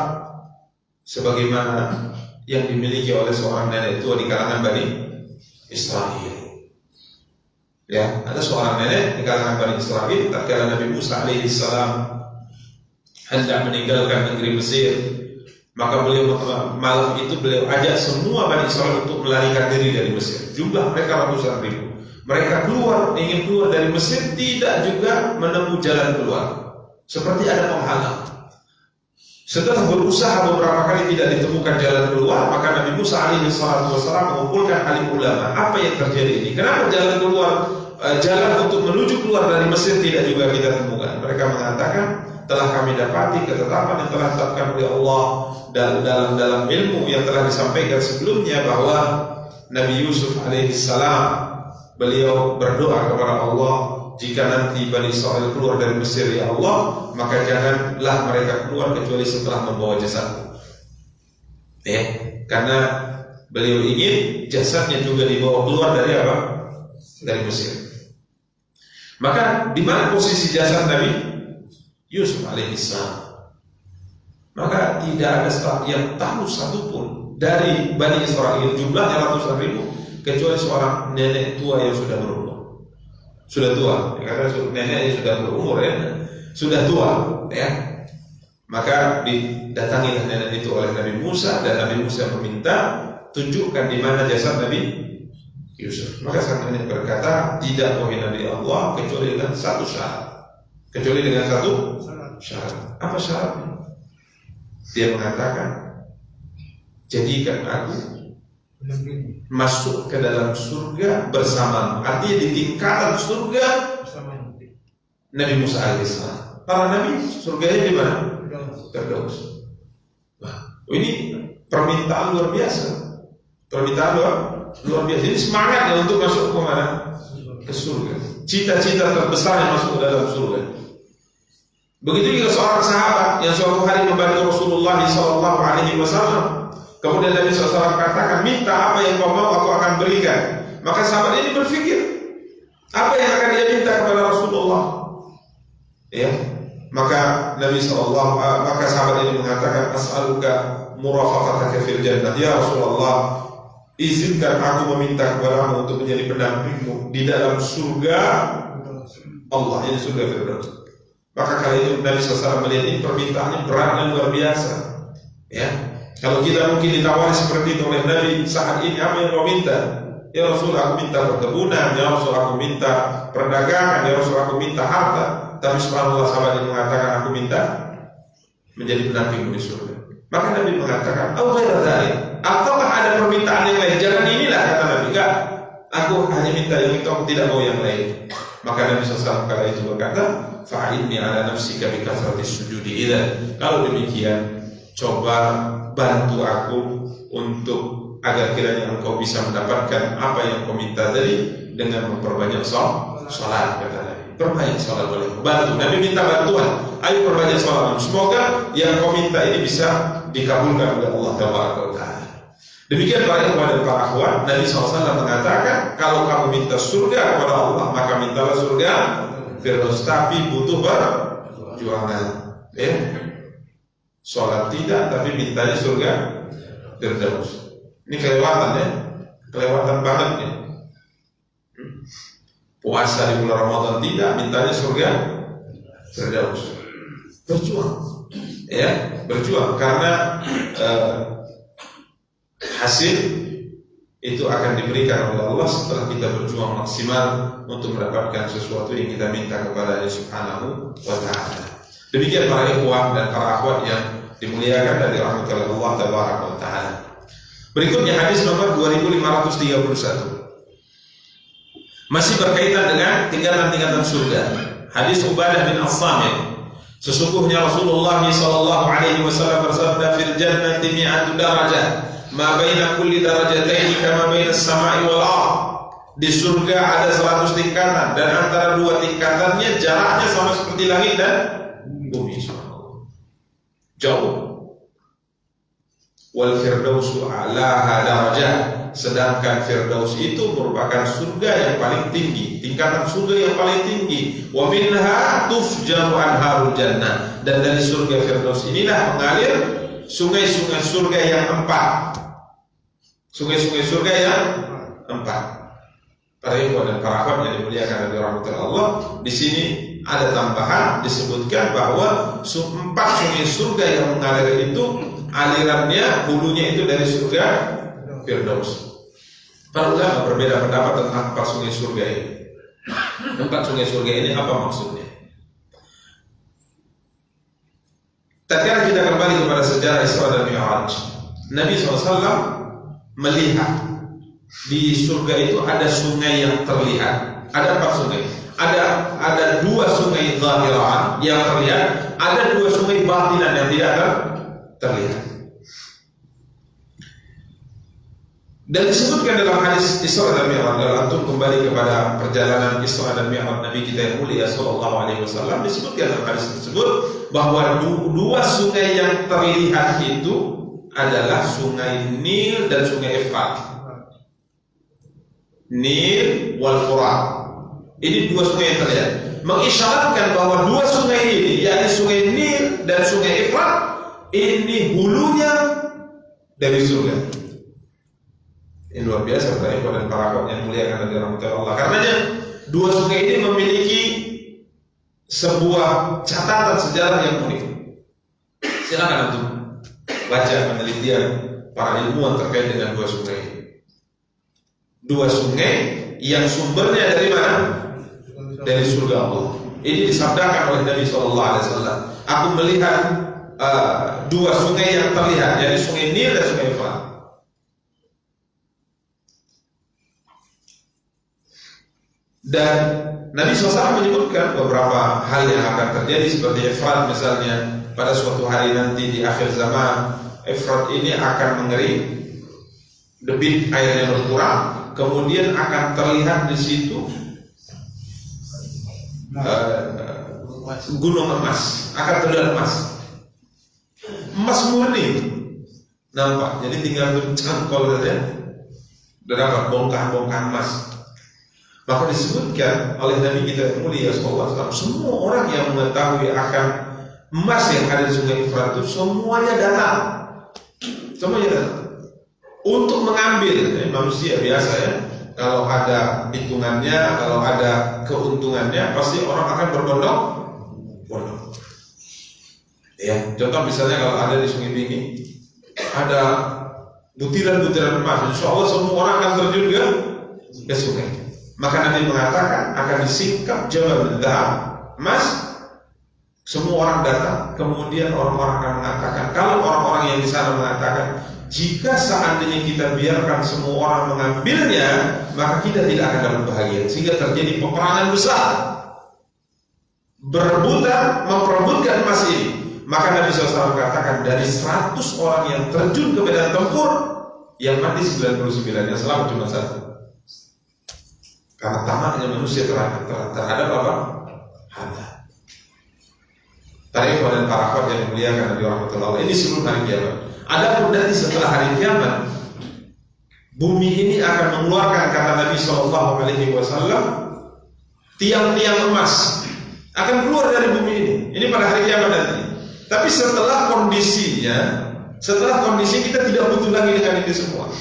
sebagaimana yang dimiliki oleh seorang nenek tua di kalangan Bani Israel? Ya, ada seorang nenek di kalangan Bani Israel tatkala Nabi Musa alaihi salam hendak meninggalkan negeri Mesir, maka beliau malam itu beliau ajak semua Bani Israel untuk melarikan diri dari Mesir. Jumlah mereka ratusan ribu. Mereka ingin keluar dari Mesir, tidak juga menemui jalan keluar. Seperti ada penghalang. Setelah berusaha beberapa kali tidak ditemukan jalan keluar, maka Nabi Musa alaihi wasallam mengumpulkan alim ulama. Apa yang terjadi ini? Kenapa jalan keluar, jalan untuk menuju keluar dari Mesir tidak juga kita temukan? Mereka mengatakan, telah kami dapati ketetapan yang telah ditetapkan oleh Allah dan dalam ilmu yang telah disampaikan sebelumnya, bahwa Nabi Yusuf alaihi salam beliau berdoa kepada Allah, jika nanti Bani Israel keluar dari Mesir, ya Allah, maka janganlah mereka keluar kecuali setelah membawa jasadku. Ya, karena beliau ingin jasadnya juga dibawa keluar dari apa? Dari Mesir. Maka di mana posisi jasad Nabi Yusuf alaihissalam? Maka tidak ada yang tahu satupun dari Bani Israel, jumlahnya ratusan ribu, kecuali seorang nenek tua yang sudah berumur. Sudah tua, karena neneknya sudah berumur, ya, sudah tua, ya. Maka didatangilah nenek itu oleh Nabi Musa, dan Nabi Musa meminta, tunjukkan di mana jasad Nabi Yusuf. Maka sang nenek berkata, tidak wahai Nabi Allah, kecuali dengan satu syarat. Kecuali dengan satu syarat. Apa syaratnya? Dia mengatakan, jadikan aku masuk ke dalam surga bersama. Artinya di tingkatan surga Nabi Musa alaihissalam. Para nabi surganya di mana? Firdaus. Wah, ini permintaan luar biasa. Permintaan luar biasa. Ini semangatnya untuk masuk ke mana? Ke surga. Cita-cita terbesar yang masuk ke dalam surga. Begitu juga seorang sahabat yang suatu hari membantu Rasulullah SAW. Kemudian Nabi SAW katakan, minta apa yang kau mau, aku akan berikan. Maka sahabat ini berpikir, apa yang akan dia minta kepada Rasulullah? Ya, maka maka sahabat ini mengatakan, as'aluka murafaqataka fil jannah. Ya Rasulullah, izinkan aku meminta kepadamu untuk menjadi pendampingmu di dalam surga Allah, ini surga Firdaus. Maka kali itu Nabi SAW melihat ini permintaannya berat dan luar biasa. Ya, kalau kita mungkin ditawari seperti itu oleh Nabi saat ini, apa yang kau minta? Ya Rasul, aku minta perkebunan. Ya Rasul, aku minta perdagangan. Ya Rasul, aku minta harta. Tapi subhanallah, sahabat yang mengatakan aku minta menjadi pendampingmu di surga. Maka Nabi mengatakan, ataukah ada permintaan yang lain? Jangan inilah, kata Nabi. Enggak, aku hanya minta yang itu, aku tidak mau yang lain. Maka Nabi SAW kala itu berkata, fa'inni ala nafsika bi kathratis sujudi idzan. Kalau demikian, coba bantu aku untuk agar kiranya engkau bisa mendapatkan apa yang kau minta tadi dengan memperbanyak salat, kata Nabi. Perbanyak salat boleh. Bantu. Nabi minta bantuan. Ayo perbanyak salat. Semoga yang kau minta ini bisa dikabulkan oleh Allah Taala. Demikian para ikhwan dan para akhwat, Nabi SAW mengatakan, kalau kamu minta surga kepada Allah, maka mintalah surga Firdaus, tapi butuh perjuangan. Ya. Sholat tidak, tapi mintanya surga Firdaus. Ini kelewatan ya, kelewatan banget ya. Puasa di bulan Ramadan tidak, mintanya surga Firdaus. Berjuang, ya, berjuang karena hasil itu akan diberikan oleh Allah setelah kita berjuang maksimal untuk mendapatkan sesuatu yang kita minta kepada Allah Subhanahu wa Ta'ala. Demikian para ikhwan dan para akhwat yang dimuliakan dari rahmat Allah Tabaraka wa Ta'ala. Berikutnya hadis nomor 2531. Masih berkaitan dengan tingkatan-tingkatan surga. Hadis Ubadah bin As-Samit. Sesungguhnya Rasulullah SAW bersabda, fil jannati mi'atu darajah, ma baina kulli darajataini kama baina as-sama'i wal ardh. Di surga ada 100 tingkatan dan antara dua tingkatannya jaraknya sama seperti langit dan bumi. Jauh. Wal firdausu a'laha darajah. Sedangkan Firdaus itu merupakan surga yang paling tinggi, tingkatan surga yang paling tinggi. Wa minha tufjaru anharul jannah. Dan dari surga Firdaus inilah mengalir sungai-sungai surga yang 4. Sungai-sungai surga yang 4. Para ikhwan dan para akhwat yang dimuliakan oleh rahmat Allah, di sini ada tambahan disebutkan bahwa 4 sungai surga yang mengalir itu alirannya, hulunya itu dari surga Firdaus. Para ulama berbeda pendapat tentang 4 sungai surga ini. 4 sungai surga ini apa maksudnya? Tatkala kita kembali kepada sejarah Isra dan Mi'raj, Nabi SAW melihat di surga itu ada sungai yang terlihat. Ada 4 sungai. Ada 2 sungai zahirah yang terlihat, ada 2 sungai batinan yang tidak terlihat. Dan disebutkan dalam hadis Isra dan Mi'raj, kalau antum kembali kepada perjalanan Isra dan Mi'raj Nabi kita yang mulia sallallahu alaihi wasallam, disebutkan dalam hadis tersebut bahwa 2 sungai yang terlihat itu adalah sungai Nil dan sungai Efrat. Nil wal Furat. Ini 2 sungai yang terlihat, mengisyaratkan bahwa 2 sungai ini, yakni sungai Nil dan sungai Efrat, ini hulunya dari surga. Ini luar biasa para ikhwan dan para akhwat yang muliakan dari rahmat Allah. Karenanya 2 sungai ini memiliki sebuah catatan sejarah yang unik. Silakan untuk baca penelitian para ilmuwan terkait dengan 2 sungai ini. 2 sungai yang sumbernya dari mana? Dari surga Allah. Ini disabdakan oleh Nabi SAW. Aku melihat 2 sungai yang terlihat, yaitu sungai Nil dan sungai Efrat. Dan Nabi SAW menyebutkan beberapa hal yang akan terjadi, seperti Efrat misalnya, pada suatu hari nanti di akhir zaman Efrat ini akan mengering, debit airnya berkurang, kemudian akan terlihat di situ gunung emas, akan terlihat emas murni nampak. Jadi tinggal bercangkol saja sudah dapat bongkah-bongkah emas. Maka disebutkan oleh Nabi kita yang mulia sallallahu alaihi wasallam, semua orang yang mengetahui akan emas yang ada di sungai Efrat itu semuanya datang untuk mengambil. Manusia biasa ya, kalau ada hitungannya, kalau ada keuntungannya, pasti orang akan berbondong-bondong. Ya, contoh misalnya kalau ada di Sungai Tinggi, ada butiran-butiran emas, insya Allah semua orang akan terjun ke sungai. Maka Nabi mengatakan akan disingkap Jabal Dzahab, emas. Semua orang datang, kemudian orang-orang akan mengatakan, kalau orang-orang yang di sana mengatakan, jika seandainya kita biarkan semua orang mengambilnya, maka kita tidak akan dapat bahagia. Sehingga terjadi peperangan besar, berebutan memperebutkan emas ini. Maka Nabi SAW katakan, dari 100 orang yang terjun ke medan tempur, yang mati 99, yang selamat cuma 1. Karena tamaknya manusia terhadap apa? Harta. Tarikh dan parakat yang muliakan Nabi Rahmatullah. Ini sebelum hari kiamat. Adapun nanti setelah hari kiamat, bumi ini akan mengeluarkan, kata Nabi SAW, tiang-tiang emas akan keluar dari bumi ini. Ini pada hari kiamat nanti. Tapi setelah kondisi kita tidak butuh lagi dengan itu semua.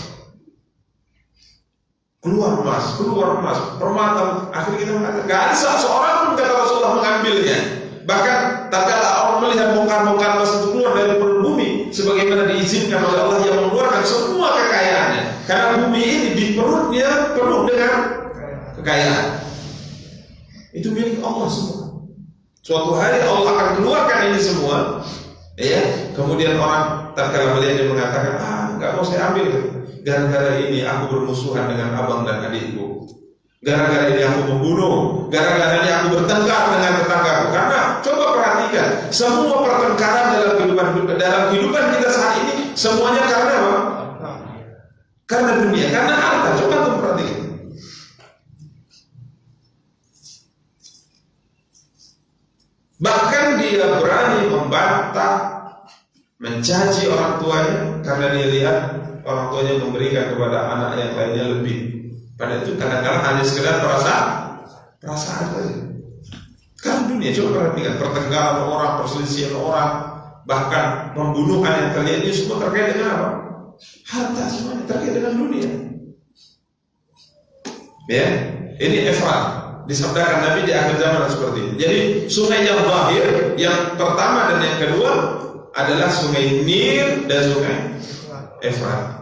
Keluar emas, permata. Akhirnya kita mengatakan, gak ada seorang pun kata Rasulullah mengambilnya. Bahkan tak kala orang melihat bongkar-bongkar emas itu keluar dari perut bumi, sebagaimana diizinkan oleh Allah yang mengeluarkan semua kekayaannya. Karena bumi ini di perutnya penuh dengan kekayaan. Itu milik Allah semua. Suatu hari Allah akan keluarkan ini semua, ya. Kemudian orang tak kala melihat dia mengatakan, nggak mau saya ambil. Gara-gara ini aku bermusuhan dengan abang dan adikku. Gara-gara ini aku membunuh. Gara-gara ini aku bertengkar dengan tetanggaku. Karena coba perhatikan, semua pertengkaran dalam kehidupan kita saat ini semuanya karena apa? Karena dunia, karena harta. Coba kamu perhatikan. Bahkan dia berani membantah, mencaci orang tuanya karena dia lihat orang tuanya memberikan kepada anak yang lainnya lebih. Pada itu kadang-kadang hanya sekedar perasaan saja. Karena dunia, coba perhatikan pertengkaran orang, perselisihan orang, bahkan pembunuhan yang terjadi ini semua terkait dengan apa? Harta, semuanya terkait dengan dunia. Ya, ini efrat disabdakan Nabi di akhir zaman seperti ini. Jadi sungai yang zahir, yang pertama dan yang kedua adalah sungai Nil dan sungai Efrat.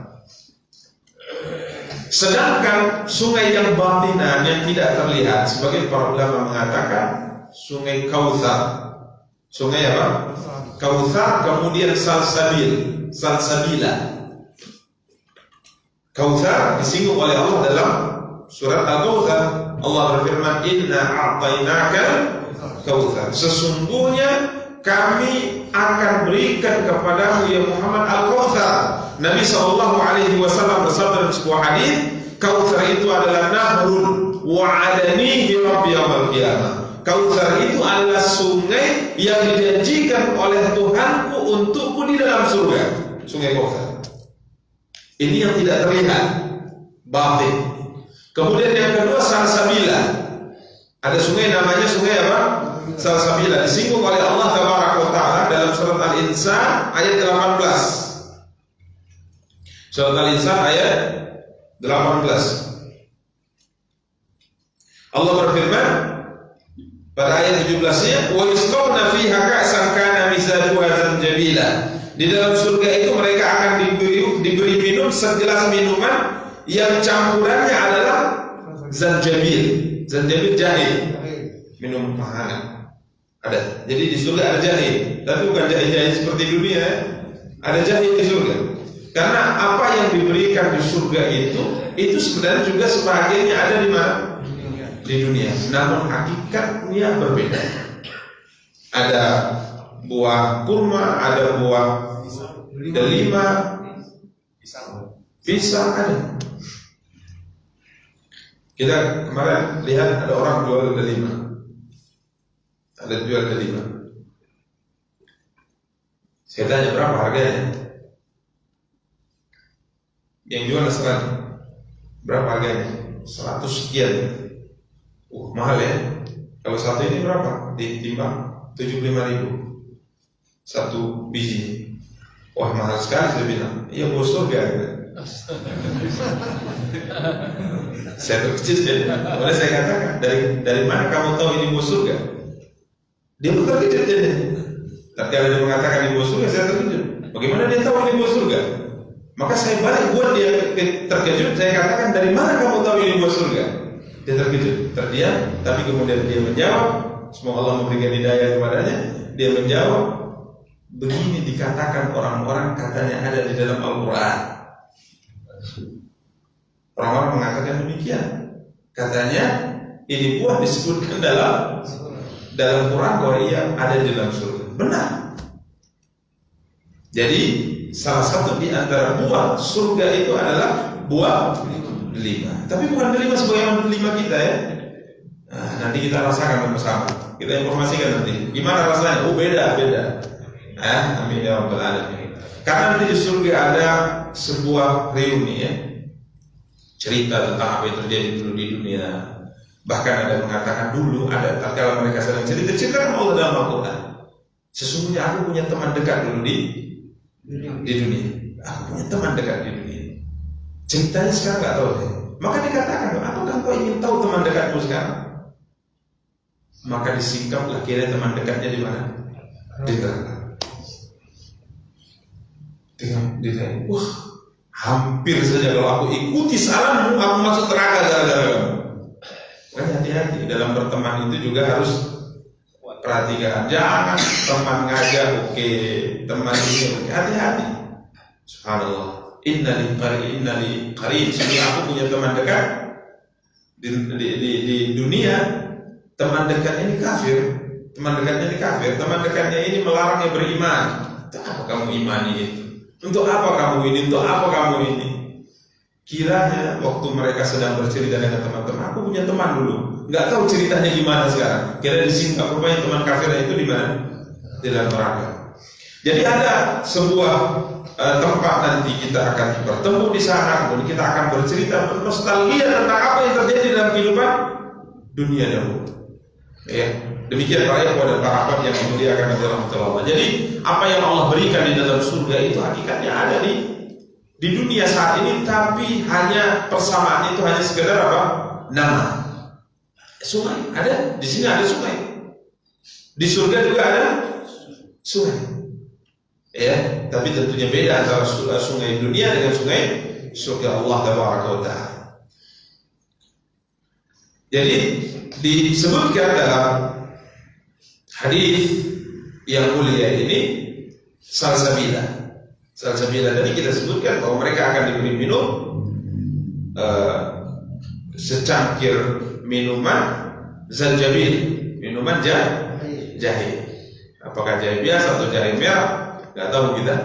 Sedangkan sungai yang batinan yang tidak terlihat, sebagai para ulama mengatakan sungai Kautsar. Sungai apa? Kautsar, kemudian Salsabila. Kautsar disinggung oleh Allah dalam surat Al-Kautsar. Allah berfirman, Inna a'tainakal Kautsar. Sesungguhnya kami akan berikan kepadamu ya Muhammad Al-Kautsar. Nabi SAW bersabda dalam sebuah hadis, Kautsar itu adalah nahrun wa'adanihi rabbi yaumil qiyamah. Kautsar itu adalah sungai yang dijanjikan oleh Tuhanku untukku di dalam surga. Sungai Kautsar. Ini yang tidak terlihat, batin. Kemudian yang kedua Salsabila. Ada sungai namanya sungai apa? Salsabila, disinggung oleh Allah Tabaraka wa Ta'ala dalam surat Al-Insan ayat 18. Surat Al-Insan ayat 18. Allah berfirman pada ayat 17-nya, wa yusqawna fiha ka'san kana mizajuha zanjabila. Di dalam surga itu mereka akan diberi minum segelas minuman yang campurannya adalah zanjabil. Zanjabil jahe, minum hangat. Ada. Jadi di surga ada jahe, tapi bukan jahe-jahe seperti dunia. Ada jahe di surga. Karena apa yang diberikan di surga itu sebenarnya juga sebagiannya ada di mana? Di dunia. Namun hakikatnya berbeda. Ada buah kurma, ada buah delima, pisang ada. Kita kemarin lihat ada orang jual delima. Ada jual delima. Saya tanya berapa harganya? Yang jual Nasrani. Berapa harganya? 100 sekian. Mahal ya. Kalau satu ini berapa? Ditimbang 75.000 satu biji. Wah mahal sekali saya bilang. Iya bos surga. Saya terkejut. Boleh saya katakan, dari mana kamu tahu ini bos surga? Dia pun terkejut jadi. Tapi kalau dia mengatakan ini bos surga, saya terkejut. Bagaimana dia tahu ini bos surga? Maka saya balik buat dia terkejut. Saya katakan, dari mana kamu tahu ini bos surga? Dia terkejut, terdiam. Tapi kemudian dia menjawab. Semoga Allah memberikan hidayah kepadanya. Dia menjawab, begini dikatakan orang-orang katanya ada di dalam Al-Quran. Orang-orang mengatakan demikian. Katanya ini buah disebutkan dalam Quran bahwa ia ada di dalam surga. Benar. Jadi salah satu di antara buah surga itu adalah buah delima. Tapi bukan delima sebagaimana delima kita ya. Nah, nanti kita rasakan bersama. Kita informasikan nanti. Gimana rasanya? Oh beda. Amin ya rabbal alamin. Karena nanti di surga ada sebuah reuni ya. Cerita tentang apa yang terjadi dulu di dunia. Bahkan ada mengatakan dulu ada tatkala mereka sedang cerita Allah dalam Al-Quran. Sesungguhnya aku punya teman dekat dulu di dunia. Aku punya teman dekat di dunia. Ceritanya sekarang nggak tahu deh. Maka dikatakan, apakah kau ingin tahu teman dekatmu sekarang? Maka disingkaplah kira teman dekatnya di mana? Di neraka. Dia, wah, hampir saja kalau aku ikuti saranmu, aku masuk neraka gara-gara kamu. Makanya hati-hati dalam berteman itu juga harus perhatikan. Jangan teman ngajak oke, teman ini oke. Hati-hati. Subhanallah. Innali qarin. Sesungguhnya aku punya teman dekat di dunia. Teman dekatnya ini kafir. Teman dekatnya ini melarangnya beriman. Untuk apa kamu imani itu? Untuk apa kamu ini? Untuk apa kamu ini? Kiranya waktu mereka sedang bercerita dengan teman-teman, aku punya teman dulu, nggak tahu ceritanya gimana sekarang. Kira disingkap rupanya teman kafirnya itu di mana? Di dalam neraka. Jadi ada sebuah tempat nanti kita akan bertemu di sana, kemudian kita akan bercerita bernostalgia tentang apa yang terjadi dalam kehidupan dunia dahulu. Ya, demikian para ikhwan dan para akhwat yang dimuliakan oleh Allah. Jadi apa yang Allah berikan di dalam surga itu hakikatnya ada di dunia saat ini, tapi hanya persamaan itu hanya sekedar apa? Nama. Sungai ada di sini, ada sungai. Di surga juga ada sungai. Ya, tapi tentunya beda antara sungai dunia dengan sungai surga Allah Taala. Jadi disebutkan dalam hadis yang mulia ini salsabila tadi kita sebutkan bahwa mereka akan diberi minum secangkir minuman zanjabil, minuman jahe. Apakah jahe biasa atau jahe merah? Gak tahu kita.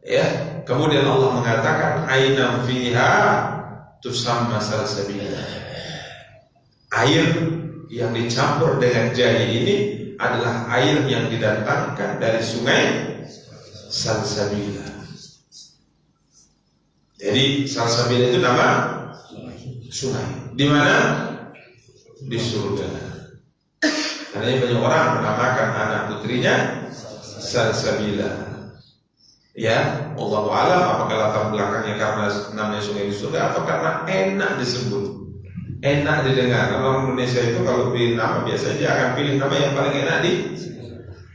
Ya. Kemudian Allah mengatakan ainam fiha tusamma salsabila. Air yang dicampur dengan jahe ini adalah air yang didatangkan dari sungai salsabila. Jadi salsabila itu nama sungai. Di mana? Di surga. Karena banyak orang menamakan anak putrinya salsabila. Ya, Allahu a'lam apakah latar belakangnya karena namanya sungai di surga atau karena enak disebut. Enak didengar. Orang Indonesia itu kalau pilih nama biasanya dia akan pilih nama yang paling enak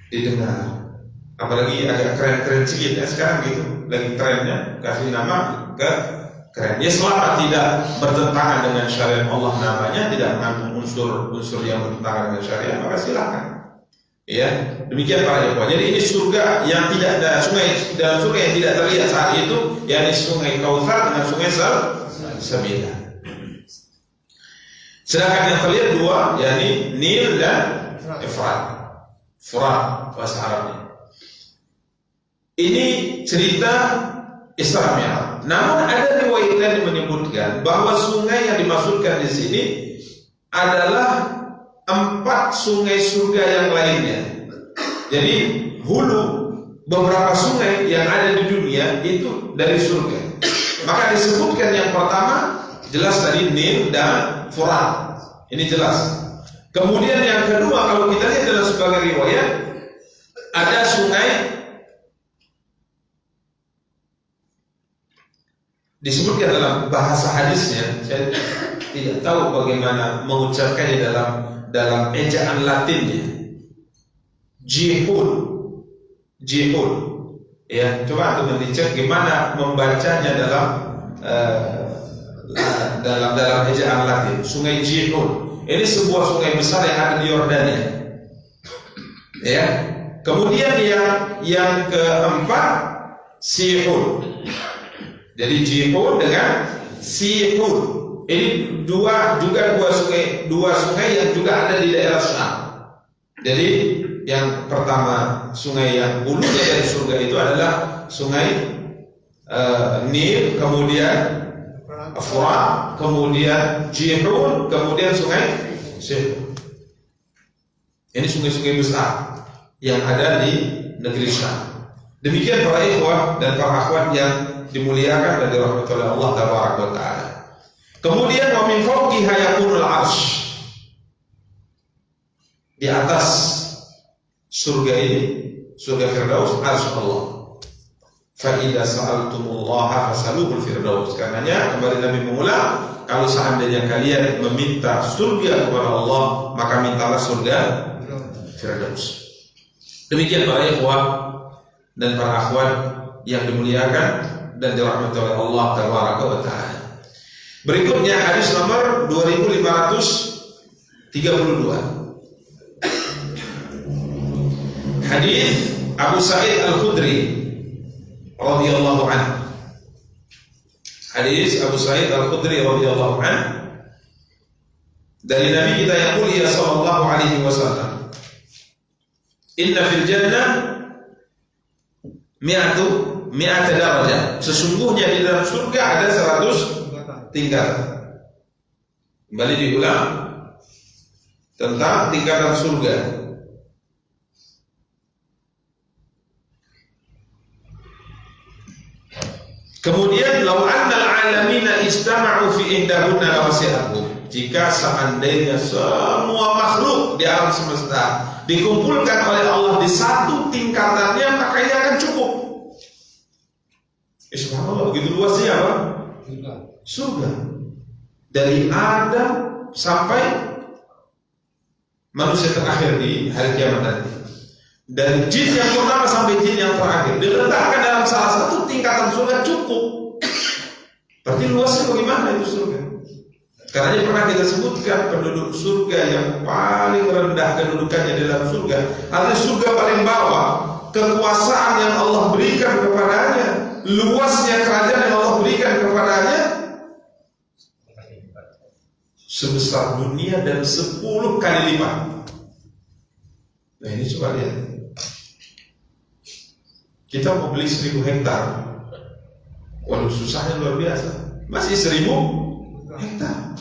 didengar. Apalagi agak keren-keren sedikit ya sekarang gitu. Lagi trennya kasih nama ke keren. Ya selama tidak bertentangan dengan syariat Allah namanya, tidak mengandung unsur yang bertentangan dengan syariat, maka silakan. Ya, demikian para ikhwan. Jadi ini surga yang tidak ada sungai, dalam surga yang tidak terlihat saat itu, yakni sungai Kautsar dengan sungai Sabila. Sedangkan yang terlihat dua, yakni Nil dan Efrat. Furat bahasa Arabnya. Ini cerita Isra Mi'raj. Namun ada riwayat yang menyebutkan bahwa sungai yang dimaksudkan di sini adalah 4 sungai surga yang lainnya. Jadi hulu beberapa sungai yang ada di dunia itu dari surga. Maka disebutkan yang pertama jelas tadi Nil dan Furat. Ini jelas. Kemudian yang kedua kalau kita lihat dalam sebagai riwayat ada sungai disebutkan dalam bahasa hadisnya, saya tidak tahu bagaimana mengucapkannya dalam ejaan Latinnya. Jihud, ya, coba teman dicek gimana membacanya dalam ejaan Latin. Sungai Jihud ini sebuah sungai besar yang ada di Yordania, ya. Kemudian yang keempat Sihud. Jadi Jihud dengan Sihud ini dua sungai yang juga ada di daerah Syam. Jadi yang pertama sungai yang hulunya dari surga itu adalah sungai Nil, kemudian Furat, kemudian Jihud, kemudian sungai Sihud. Ini sungai-sungai besar yang ada di negeri Syam. Demikian para ikhwah dan para akhwat yang dimuliakan dan dirahmati oleh Allah Tabaraka wa Ta'ala. Kemudian wa min fawqiha yakunul 'arsy. Di atas surga ini, surga Firdaus, 'arsy Allah. Fa idza sa'altumullaha fas'aluhul firdaus. Karenanya kembali Nabi mengulang, kalau seandainya kalian meminta surga kepada Allah, maka mintalah surga Firdaus. Demikian para ikhwah dan para akhwat yang dimuliakan dan dirahmati oleh Allah Tabaraka wa Ta'ala. Berikutnya hadis nomor 2532. Hadis Abu Sa'id Al-Khudri radhiyallahu anhu. Hadis Abu Sa'id Al-Khudri radhiyallahu anhu dari Nabi kita yang mulia sallallahu alaihi wasallam, inna fil jannah mi'ata darajah. Sesungguhnya di dalam surga ada 100 tingkatan. Kembali diulang tentang tingkatan surga. Kemudian law annal alamina istama'u fi ihdahunna lawasi'ahum. Jika seandainya semua makhluk di alam semesta dikumpulkan oleh Allah di satu tingkatannya, maka ini akan cukup. Subhanallah, begitu luasnya apa? Surga. Dari Adam sampai manusia terakhir di hari kiamat nanti. Dari jin yang pertama sampai jin yang terakhir diletakkan dalam salah satu tingkatan surga cukup. Berarti luasnya bagaimana itu surga? Karena pernah kita sebutkan penduduk surga yang paling rendah kedudukannya di dalam surga, artinya surga paling bawah, kekuasaan yang Allah berikan kepadanya, luasnya kerajaan yang Allah berikan kepadanya sebesar dunia dan 10 kali lipat. Nah ini coba lihat, kita mau beli 1000 hektar, waduh susahnya luar biasa. Masih 1000 hektar.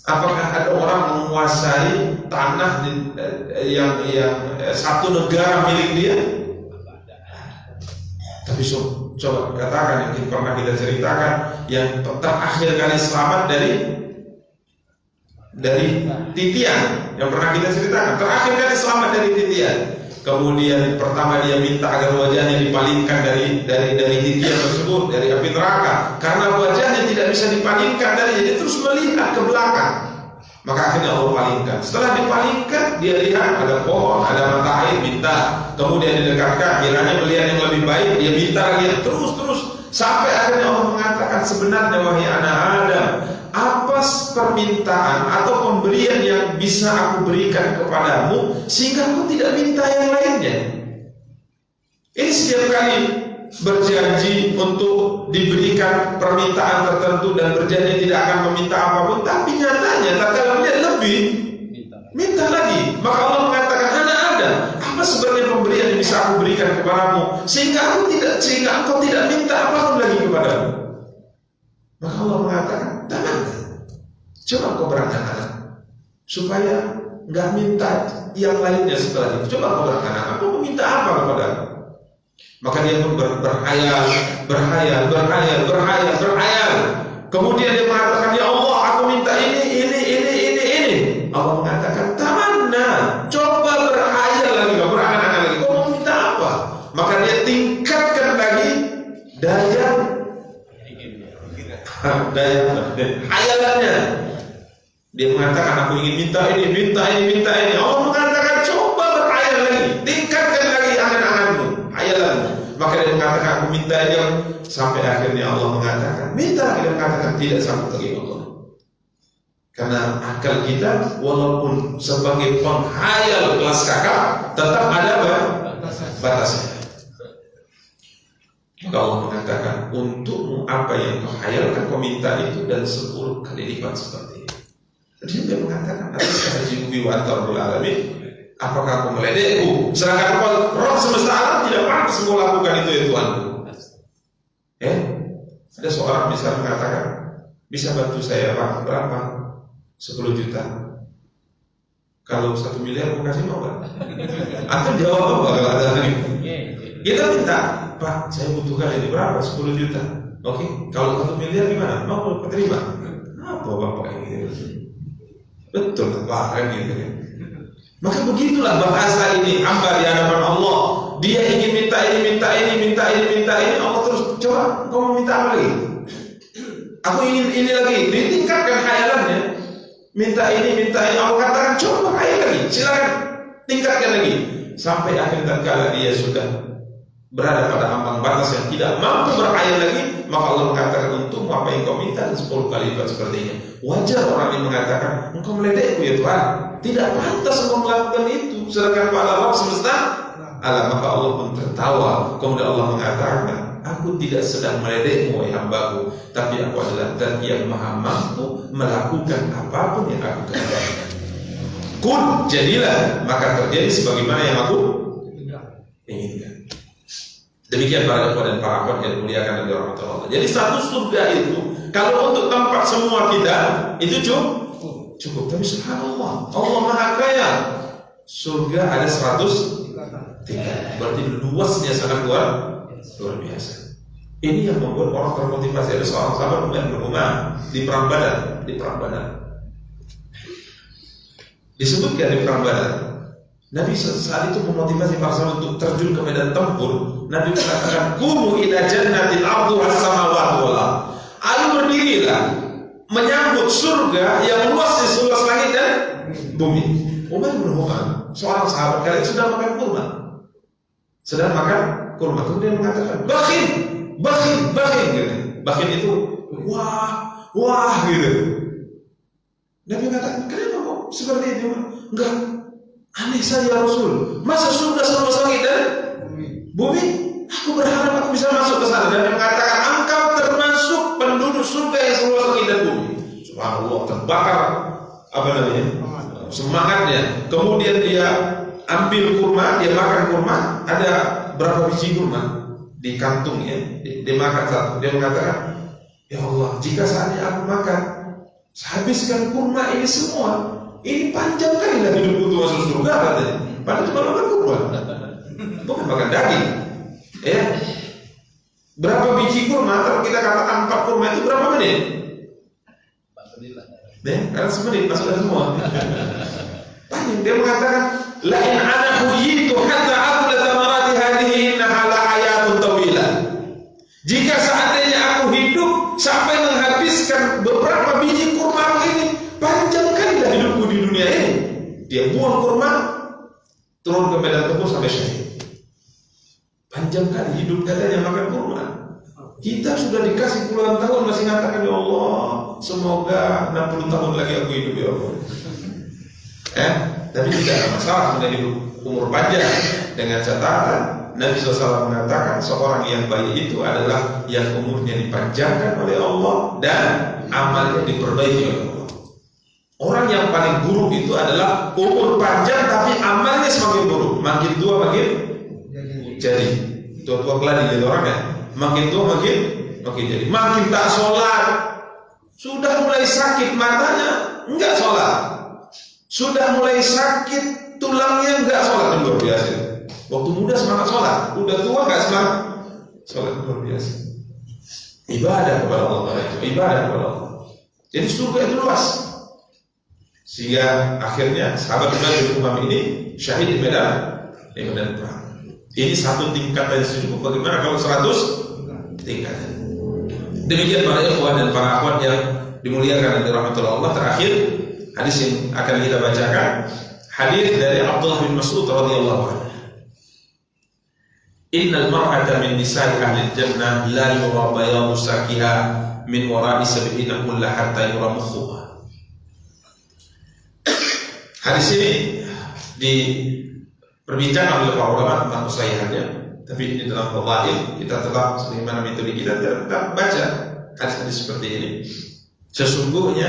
Apakah ada orang menguasai tanah yang satu negara milik dia? Tapi coba katakan, yang pernah kita ceritakan, yang terakhir kali selamat dari titian, yang pernah kita ceritakan, terakhir kali selamat dari titian. Kemudian pertama dia minta agar wajahnya dipalingkan dari titian tersebut, dari api neraka, karena wajahnya tidak bisa dipalingkan dari, jadi terus melihat ke belakang. Maka akhirnya Allah palingkan. Setelah dipalingkan, dia lihat ada pohon, ada mata air, minta. Kemudian didekatkan, kiranya melihat yang lebih baik, dia minta lagi, terus sampai akhirnya Allah mengatakan, sebenarnya wahai anak Adam, apa permintaan atau pemberian yang bisa aku berikan kepadamu sehingga aku tidak minta yang lainnya? Ini setiap kali berjanji untuk diberikan permintaan tertentu dan berjanji tidak akan meminta apapun, tapi nyatanya tatkala dia lebih minta lagi. Maka Allah mengatakan, anak Adam, apa sebenarnya pemberian yang bisa aku berikan kepadamu sehingga engkau tidak minta apapun lagi kepadamu? Maka Allah mengatakan, tangan, coba kau beranak-anak supaya nggak minta yang lainnya setelah itu. Coba kau beranak-anak, kau meminta apa kepadamu? Maka dia pun berhayal. Kemudian dia mengatakan, ya Allah, aku minta ini. Allah mengatakan, tamanna, coba berhayal lagi, kau berangan-angan lagi, kau mau minta apa? Maka dia tingkatkan lagi daya daya hayalannya. Dia mengatakan aku ingin minta ini. Allah mengatakan coba berhayal lagi, tingkatkan lagi angan-anganmu, hayalanmu. Maka dia mengatakan aku minta ini, sampai akhirnya Allah mengatakan minta lagi. Dia mengatakan tidak sanggup lagi Allah. Karena akal kita walaupun sebagai penghayal kelas kakap tetap ada batasnya. Maka Allah mengatakan untukmu apa yang kau hayalkan kau minta itu dan 10 kali lipat seperti itu. Jadi dia mengatakan apakah aku meledekku sedangkan Rob semesta alam tidak pantas mau lakukan itu ya Tuhanku. Ada seorang bisa mengatakan bisa bantu saya Pak berapa? 10 juta. Kalau 1 miliar mau kasih mau gak? Atau jawab apa kalau ada lagi? Kita minta Pak saya butuhkan ini berapa? 10 juta. Oke, kalau 1 miliar gimana? Mau terima? Apa Bapak ini? Betul Pak kan gitu kan? Maka begitulah bahasa ini hamba di hadapan Allah. Dia ingin minta ini. Allah terus coba kau mau minta apa lagi? Aku ingin ini lagi. Ditingkatkan hayalannya. Minta ini. Allah katakan coba hayal lagi. Silakan tingkatkan lagi. Sampai akhir tatkala dia sudah berada pada ambang batas yang tidak mampu berhayal lagi, maka Allah mengatakan untukmu apa yang kau minta dan 10 kali lipat sepertinya. Wajar orang yang mengatakan engkau meledekku ya Tuhan, tidak pantas engkau melakukan itu sedangkan pada Rabb semesta alam. Maka Allah pun tertawa. Kemudian Allah mengatakan aku tidak sedang meledekmu wahai hambaku, tapi aku adalah Zat yang maha mampu melakukan apapun yang aku kehendaki. Kun jadilah maka terjadi sebagaimana yang aku inginkan. Demikian para ikhwan dan para akhwat yang dimuliakan oleh Allah. Jadi satu surga itu kalau untuk tempat semua kita itu cukup. Tapi subhanallah, Allah Maha Kaya. Surga ada 100 tingkat. Berarti luasnya sangat luar biasa. Ini yang membuat orang termotivasi. Ada seorang sahabat Umar di perang Badar. Disebutkan di perang Badar. Nabi saat itu memotivasi para sahabat untuk terjun ke medan tempur. Nabi mengatakan, "Qumu ila jannatil arduha as-samawati wal ardh." Ayo berdirilah menyambut surga yang luasnya seluas langit dan bumi. Umar bin Khattab, seorang sahabat kalian sedang makan kurma. Kemudian mengatakan, "Bakhil." Gitu. Bakhil itu wah gitu. Nabi mengatakan, "Kenapa kok seperti itu?" Enggak. Aneh saja Rasul, masa surga seluas langit dan bumi? Aku berharap aku bisa masuk ke sana. Dan mengatakan engkau termasuk penduduk surga yang seluas langit dan bumi. Subhanallah, terbakar semangatnya. Kemudian dia ambil kurma, dia makan kurma. Ada berapa biji kurma di kantungnya? Dia makan satu. Dia mengatakan, ya Allah, jika saatnya aku makan, habiskan kurma ini semua. Ini panjang kali lah hidupku untuk masuk surga katanya. Padahal cuma makan kurma, bukan makan daging. Ya, berapa biji kurma? Kalau kita katakan 4 kurma itu berapa menit? 4 menit lah. Karena semenit masuk semua. Panjang. Dia mengatakan, la in ana huyitu hatta akula tamarati hadhihi innaha la hayatun tawilah. Jika seandainya aku hidup sampai menghabiskan beberapa biji kurma ini, panjang kali lah hidupku di dunia ini. Dia buang kurma, turun ke medan tempur sampai syahid. Panjang kali hidup katanya makan kurma. Kita sudah dikasih puluhan tahun masih mengatakan, ya Allah, semoga 60 tahun lagi aku hidup ya Allah. Tapi tidak ada masalah sudah hidup umur panjang. Dengan catatan Nabi SAW mengatakan seorang yang baik itu adalah yang umurnya dipanjangkan oleh Allah dan amalnya diperbaiki oleh Allah. Orang yang paling buruk itu adalah umur panjang tapi amalnya semakin buruk. Makin tua makin jadi tua keladi jadi orang ya. Makin tua makin jadi. Makin tak sholat. Sudah mulai sakit matanya enggak sholat. Sudah mulai sakit tulangnya enggak sholat. Luar biasa. Waktu muda semangat sholat, udah tua enggak semangat sholat. Luar biasa. Ibadah kepada Allah itu ibadah kepada Allah. Jadi surga itu luas. Sehingga akhirnya sahabat Nabi Umar ini syahid di medan perang. Ini satu tingkatan yang cukup. Bagaimana kalau 100 tingkatan? Demikian para ikhwan dan para akhwat yang dimuliakan oleh rahmatullah Allah. Terakhir hadis yang akan kita bacakan, hadis dari Abdullah bin Mas'ud radhiyallahu anhu. Innal mar'ata min nisa'i ahli jannah la yura bayadu sakiha min wara'i sab'ina kullah hatta yura mukhuha. Hadis ini diperbincangkan oleh para ulama tentang kesahihannya, tapi ini dalam fadhail kita tetap sebagaimana metode kita tetap baca hadis-hadis seperti ini. Sesungguhnya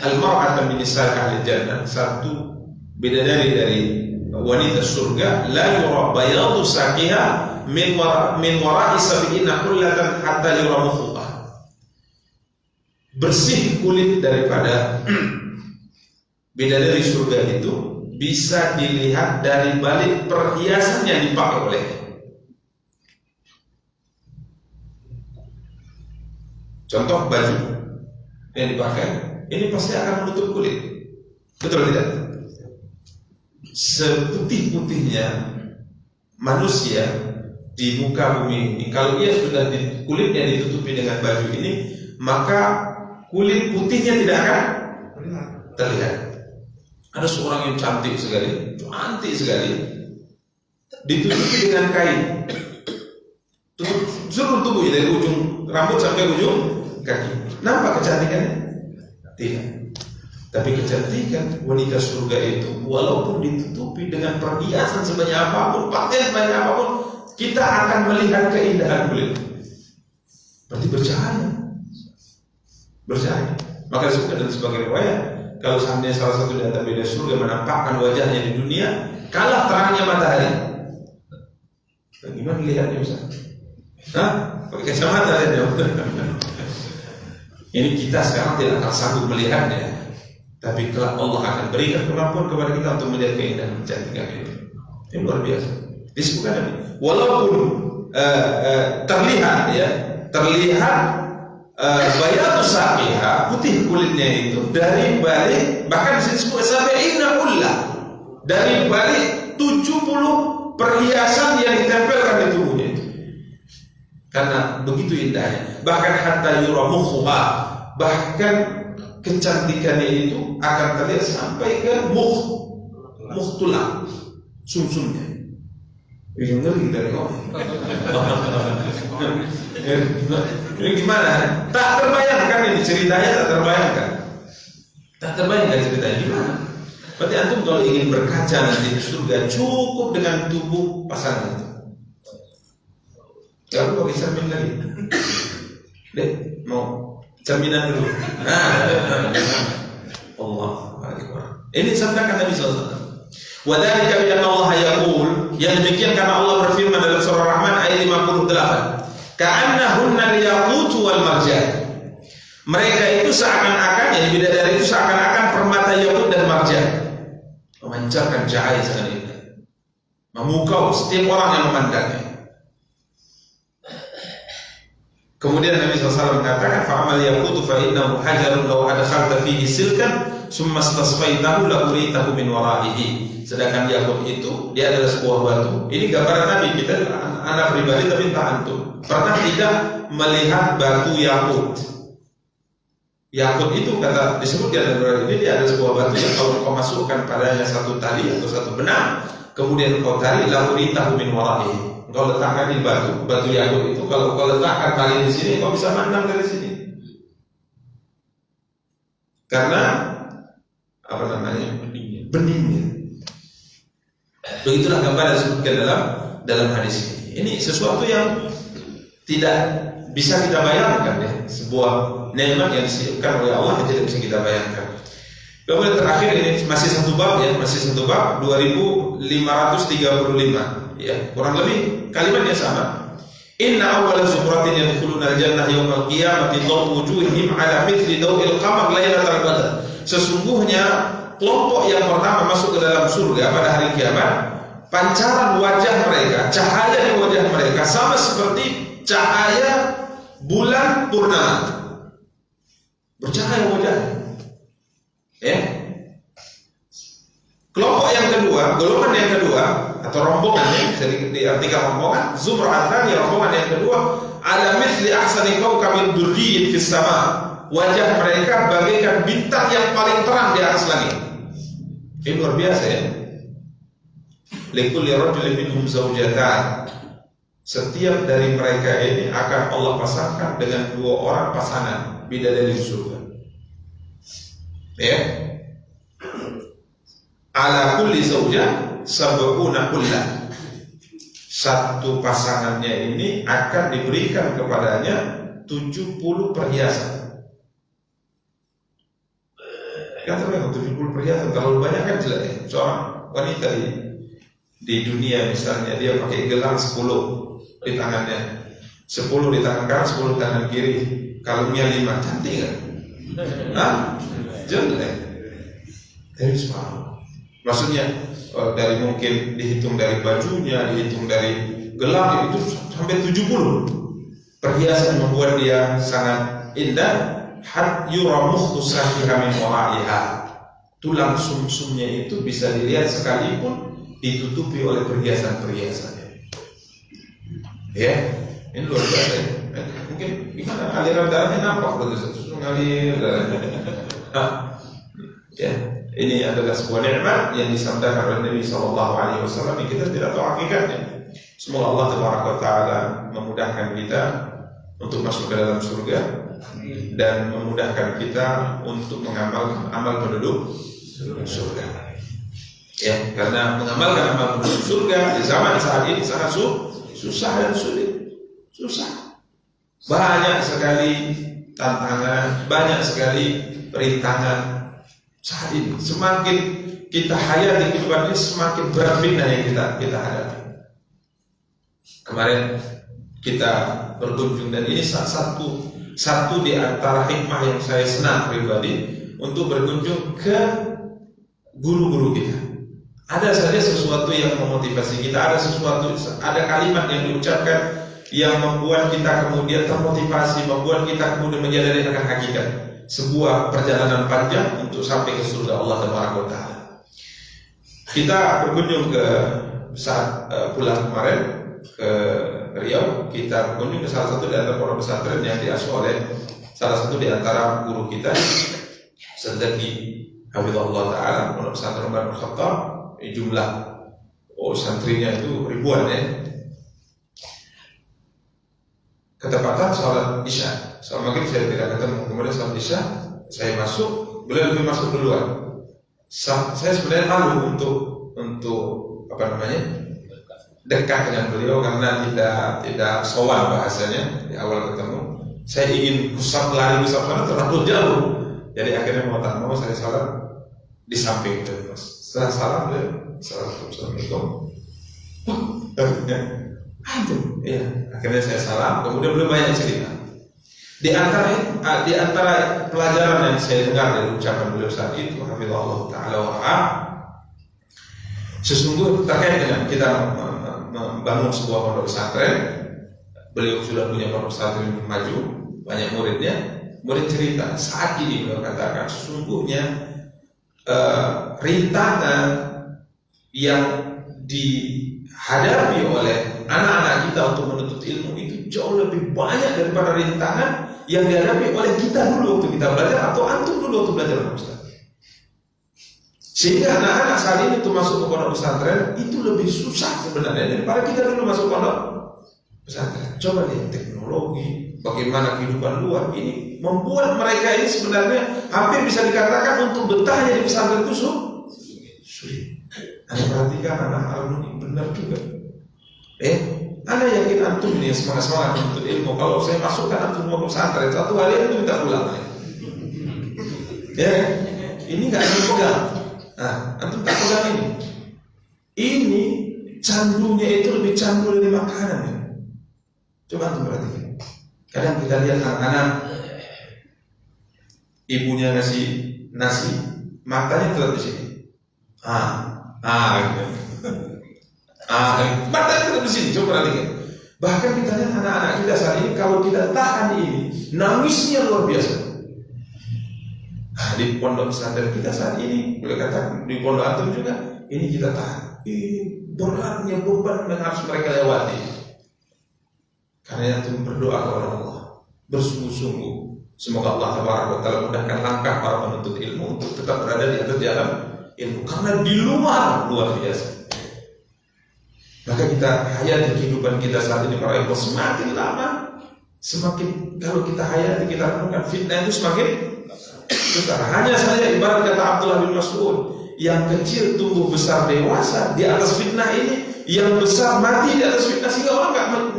al-mar'atu min nisa'i ahli jannah, satu bidadari dari wanita surga, la yura bayadu saqiha min wara'i sab'ina kullatan hatta yura mukhuha. Bersih kulit daripada bidadari surga itu bisa dilihat dari balik perhiasan yang dipakai olehnya. Contoh baju yang dipakai, ini pasti akan menutup kulit. Betul tidak? Seputih-putihnya manusia di muka bumi ini, kalau ia sudah kulitnya ditutupi dengan baju ini, maka kulit putihnya tidak akan terlihat. Ada seorang yang cantik sekali, ditutupi dengan kain, tutup seluruh tubuhnya dari ujung rambut sampai ujung kaki. Nampak kecantikannya? Tidak. Tapi kecantikan wanita surga itu, walaupun ditutupi dengan perhiasan sebanyak apapun, pakaian sebanyak apapun, kita akan melihat keindahan kulit. Berarti bercahaya. Maka disebutkan dalam sebagai riwayat, kalau seandainya salah satu di antara bidadari surga menampakkan wajahnya di dunia, kalah terangnya matahari. Bagaimana lihatnya Ustaz? Pakai kacamata lihatnya. Ini kita sekarang tidak akan sanggup melihatnya, tapi kelak Allah akan berikan kemampuan kepada kita untuk melihat keindahan kecantikan itu. Ini luar biasa. Disebutkan tadi, walaupun terlihat bayatu saqiha, putih kulitnya itu dari balik, bahkan disebut sab'ina kullah, dari balik 70 perhiasan yang ditempelkan di tubuhnya itu. Karena begitu indahnya. Bahkan hatta yura mukhuha, bahkan kecantikannya itu akan terlihat sampai ke mukh tulang, sumsumnya. Ini ngeri dari orang. Ini gimana? Tak terbayangkan ini ceritanya, tak terbayangkan ceritanya gimana? Berarti antum kalau ingin berkaca nanti di surga, cukup dengan tubuh pasangan itu. Kalau pakai cermin lagi, deh mau cerminan dulu. Allah Akbar. Ini sabda Nabi SAW. Wadhalika bi anna Allah yaqul, yang demikian karena Allah berfirman dalam surah Rahman ayat 58. Ka'annahunna al-yaqut wal marjan. Mereka itu seakan-akan, jadi bidadari itu seakan-akan permata yaqut dan marjan, memancarkan cahaya sangat indah, memukau setiap orang yang memandangnya. Kemudian Nabi SAW mengatakan, fa'amal yaqutu fa'innahu hajarun law adkhalta fihi silkan summa istasfaitahu la uritahu min wara'ihi. Sedangkan yakut itu dia adalah sebuah batu. Ini gambaran Nabi, kita anak pribadi tapi tak antum pernah tidak melihat batu yakut. Yakut itu kata disebutkan dalam ini, dia adalah sebuah batu yang kalau kau masukkan padanya satu tali atau satu benang, kemudian kau tarik, la uritahu min wara'ihi. Kau letakkan di batu yakut itu, kalau kau letakkan tali di sini, kau bisa mandang dari sini. Karena apa namanya? Beningnya. Begitulah gambar yang disebutkan dalam hadis ini. Ini sesuatu yang tidak bisa kita bayangkan ya, sebuah nikmat yang disediakan oleh Allah yang tidak bisa kita bayangkan. Kemudian terakhir ini masih satu bab 2535 ya, kurang lebih kalimatnya sama. Inna awwala zumratin yadkhuluna al-jannah yawmal qiyamati dawu wujuhihim ala mithli dawil qamar lailatal badr. Sesungguhnya kelompok yang pertama masuk ke dalam surga pada hari kiamat, pancaran wajah mereka, cahaya di wajah mereka sama seperti cahaya bulan purnama. Bercahaya wajahnya. Ya. Kelompok yang kedua, golongan yang kedua, atau rombongan ya, bisa diartikan rombongan. Zumrah tsani, rombongan yang kedua, ala mithli ahsani kawkabid durriyyin fis sama. Wajah mereka bagaikan bintang yang paling terang di atas langit. Ini luar biasa ya. Likulli rajulin minhum zawjatan. Setiap dari mereka ini akan Allah pasangkan dengan 2 orang pasangan bidadari di surga. Ya. Ala kulli zawjah sab'una kullah. Satu pasangannya ini akan diberikan kepadanya 70 perhiasan. Kan terus 70 perhiasan terlalu banyak kan jelek ya. Seorang wanita di dunia misalnya dia pakai gelang 10 di tangannya, 10 di tangan kanan, 10 di tangan kiri, kalungnya 5, cantik kan? Hah? Jelek. Tapi subhanallah. Maksudnya dari mungkin dihitung dari bajunya, dihitung dari gelang itu sampai 70 perhiasan membuat dia sangat indah. Had yura mukhtusafiha min wara'iha. Tulang sumsumnya itu bisa dilihat sekalipun ditutupi oleh perhiasan-perhiasannya. Ya, ini luar biasa ya. Mungkin gimana aliran darahnya nampak betul ngalir darahnya. Ya, ini adalah sebuah nikmat yang disampaikan oleh Nabi SAW yang kita tidak tahu hakikatnya. Semoga Allah Taala memudahkan kita untuk masuk ke dalam surga dan memudahkan kita untuk mengamalkan amal penduduk surga. Ya, karena mengamalkan amal penduduk surga di zaman saat ini sangat susah dan sulit. Susah. Banyak sekali tantangan, banyak sekali perintangan saat ini. Semakin kita hayati kehidupan ini, semakin berat fitnah yang kita hadapi. Kemarin kita berkunjung dan ini satu di antara hikmah yang saya senang pribadi untuk berkunjung ke guru-guru kita. Ada saja sesuatu yang memotivasi kita, ada kalimat yang diucapkan yang membuat kita kemudian termotivasi, membuat kita kemudian menyadari akan hakikat sebuah perjalanan panjang untuk sampai ke surga Allah Taala. Kita berkunjung ke saat pulang kemarin ke Riau, kita berkunjung ke salah satu di antara pondok pesantren yang diasuh oleh salah satu di antara guru kita, Sedaki Hafizahullah Ta'ala, pondok pesantren Umar bin Khattab. Jumlah santrinya itu ribuan ya. Ketepatan sholat Isya, sholat maghrib saya tidak ketemu, kemudian sholat Isya saya masuk, beliau lebih masuk duluan. Saya sebenarnya malu untuk dekat dengan beliau karena tidak sowan bahasanya di awal ketemu. Saya ingin lari kusap terlalu jauh, jadi akhirnya mau tak mau saya salat di samping beliau. Setelah salam beliau, assalamualaikum. Ya, akhirnya saya salam. Kemudian beliau banyak cerita. Di antara pelajaran yang saya dengar dari ucapan beliau saat itu, hafizahullah ta'ala wa'ala, sesungguhnya terkait dengan kita membangun sebuah pondok pesantren. Beliau sudah punya pondok pesantren yang maju, banyak muridnya. Murid cerita saat ini beliau katakan sesungguhnya rintangan yang dihadapi oleh anak-anak kita untuk menuntut ilmu itu jauh lebih banyak daripada rintangan yang dihadapi oleh kita dulu waktu kita belajar atau antum dulu waktu belajar Ustaz. Sehingga anak-anak saat ini untuk masuk ke pondok pesantren itu lebih susah sebenarnya daripada kita dulu masuk pondok pesantren. Coba lihat teknologi, bagaimana kehidupan luar ini membuat mereka ini sebenarnya hampir bisa dikatakan untuk betahnya di pesantren itu sulit. Anda perhatikan anak alumni benar juga. Anda yakin antum ini semangat untuk ilmu? Kalau saya masukkan antum mau ke pesantren, satu hari itu minta pulang. Ya, ini nggak dipegang. Nah, antum tak pegang ini. Ini candunya itu lebih candu dari makanan ya. Coba antum perhatikan. Kadang kita lihat anak-anak ibunya ngasih nasi, matanya tetap di sini. Matanya tetap di sini. Coba perhatikan. Bahkan kita lihat anak-anak kita saat ini kalau kita tahan ini, nangisnya luar biasa. Di pondok pesantren kita saat ini, boleh katakan di pondok antum juga, ini kita tahan. beratnya beban yang harus mereka lewati. Karena itu berdoa kepada Allah bersungguh-sungguh, semoga Allah Taala mudahkan langkah para penuntut ilmu untuk tetap berada di atas jalan ilmu, karena di luar biasa. Maka kita hayati kehidupan kita saat ini para ikhwan, semakin lama semakin kalau kita hayati, kita renungkan, fitnah itu semakin besar. Hanya saja ibarat kata Abdullah bin Mas'ud, yang kecil tumbuh besar dewasa di atas fitnah ini, yang besar mati di atas fitnah, sehingga orang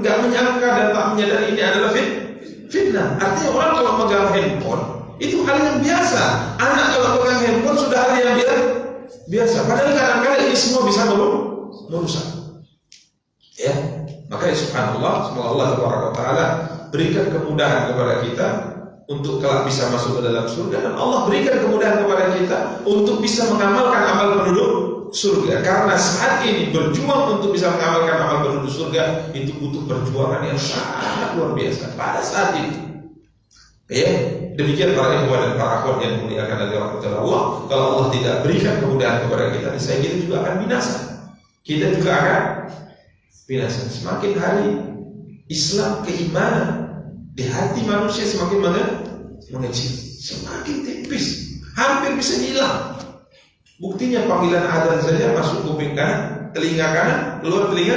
nggak menyangka dan tak menyadari ini adalah fitnah. Artinya orang kalau megang handphone itu hal yang biasa. Anak kalau megang handphone sudah hal yang biasa. Padahal kadang-kadang ini semua bisa merusak. Ya, maka subhanallah, semoga Allah Taala berikan kemudahan kepada kita untuk kelak bisa masuk ke dalam surga, dan Allah berikan kemudahan kepada kita untuk bisa mengamalkan amal penduduk surga. Karena saat ini berjuang untuk bisa mengamalkan amal penduduk surga itu butuh perjuangan yang sangat luar biasa pada saat itu. Ya, demikian para ikhwan dan para akhwat yang dimuliakan oleh Allah. Kalau Allah tidak berikan kemudahan kepada kita, niscaya kita juga akan binasa. Kita juga akan binasa. Semakin hari Islam, keimanan di hati manusia semakin mengecil, semakin tipis, hampir bisa hilang. Buktinya panggilan azan saja masuk kuping kanan, telinga kanan, keluar telinga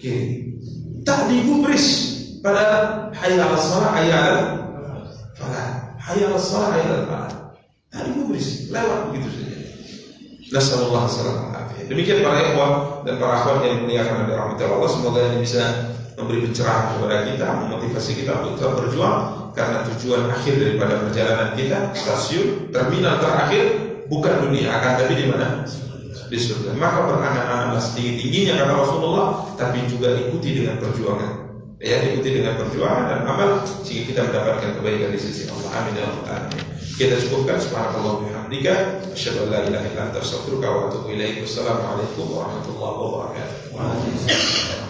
kiri. Tak digubris pada hayya 'alas shalah, hayya 'alal falah, hayya 'alas shalah, hayya 'alal falah. Tak digubris, lewat begitu saja. Nasallallahu alaihi wasallam. Demikian para ikhwan dan para akhwat yang dimuliakan oleh Allah, semoga ini bisa memberi pencerahan kepada kita, memotivasi kita untuk tetap berjuang, karena tujuan akhir daripada perjalanan kita, stasiun terminal terakhir bukan dunia, akan tapi di mana? Di surga. Maka berangan-angan setinggi-tingginya kata Rasulullah, tapi juga ikuti dengan perjuangan. Ya, ikuti dengan perjuangan dan amal sehingga kita mendapatkan kebaikan di sisi Allah. Amin ya rabbal alamin. Kita cukupkan. Subhanallah wa bihamdika, asyhadu an la ilaha illa anta, astaghfiruka wa atubu ilaik. Wassalamualaikum warahmatullahi wabarakatuh.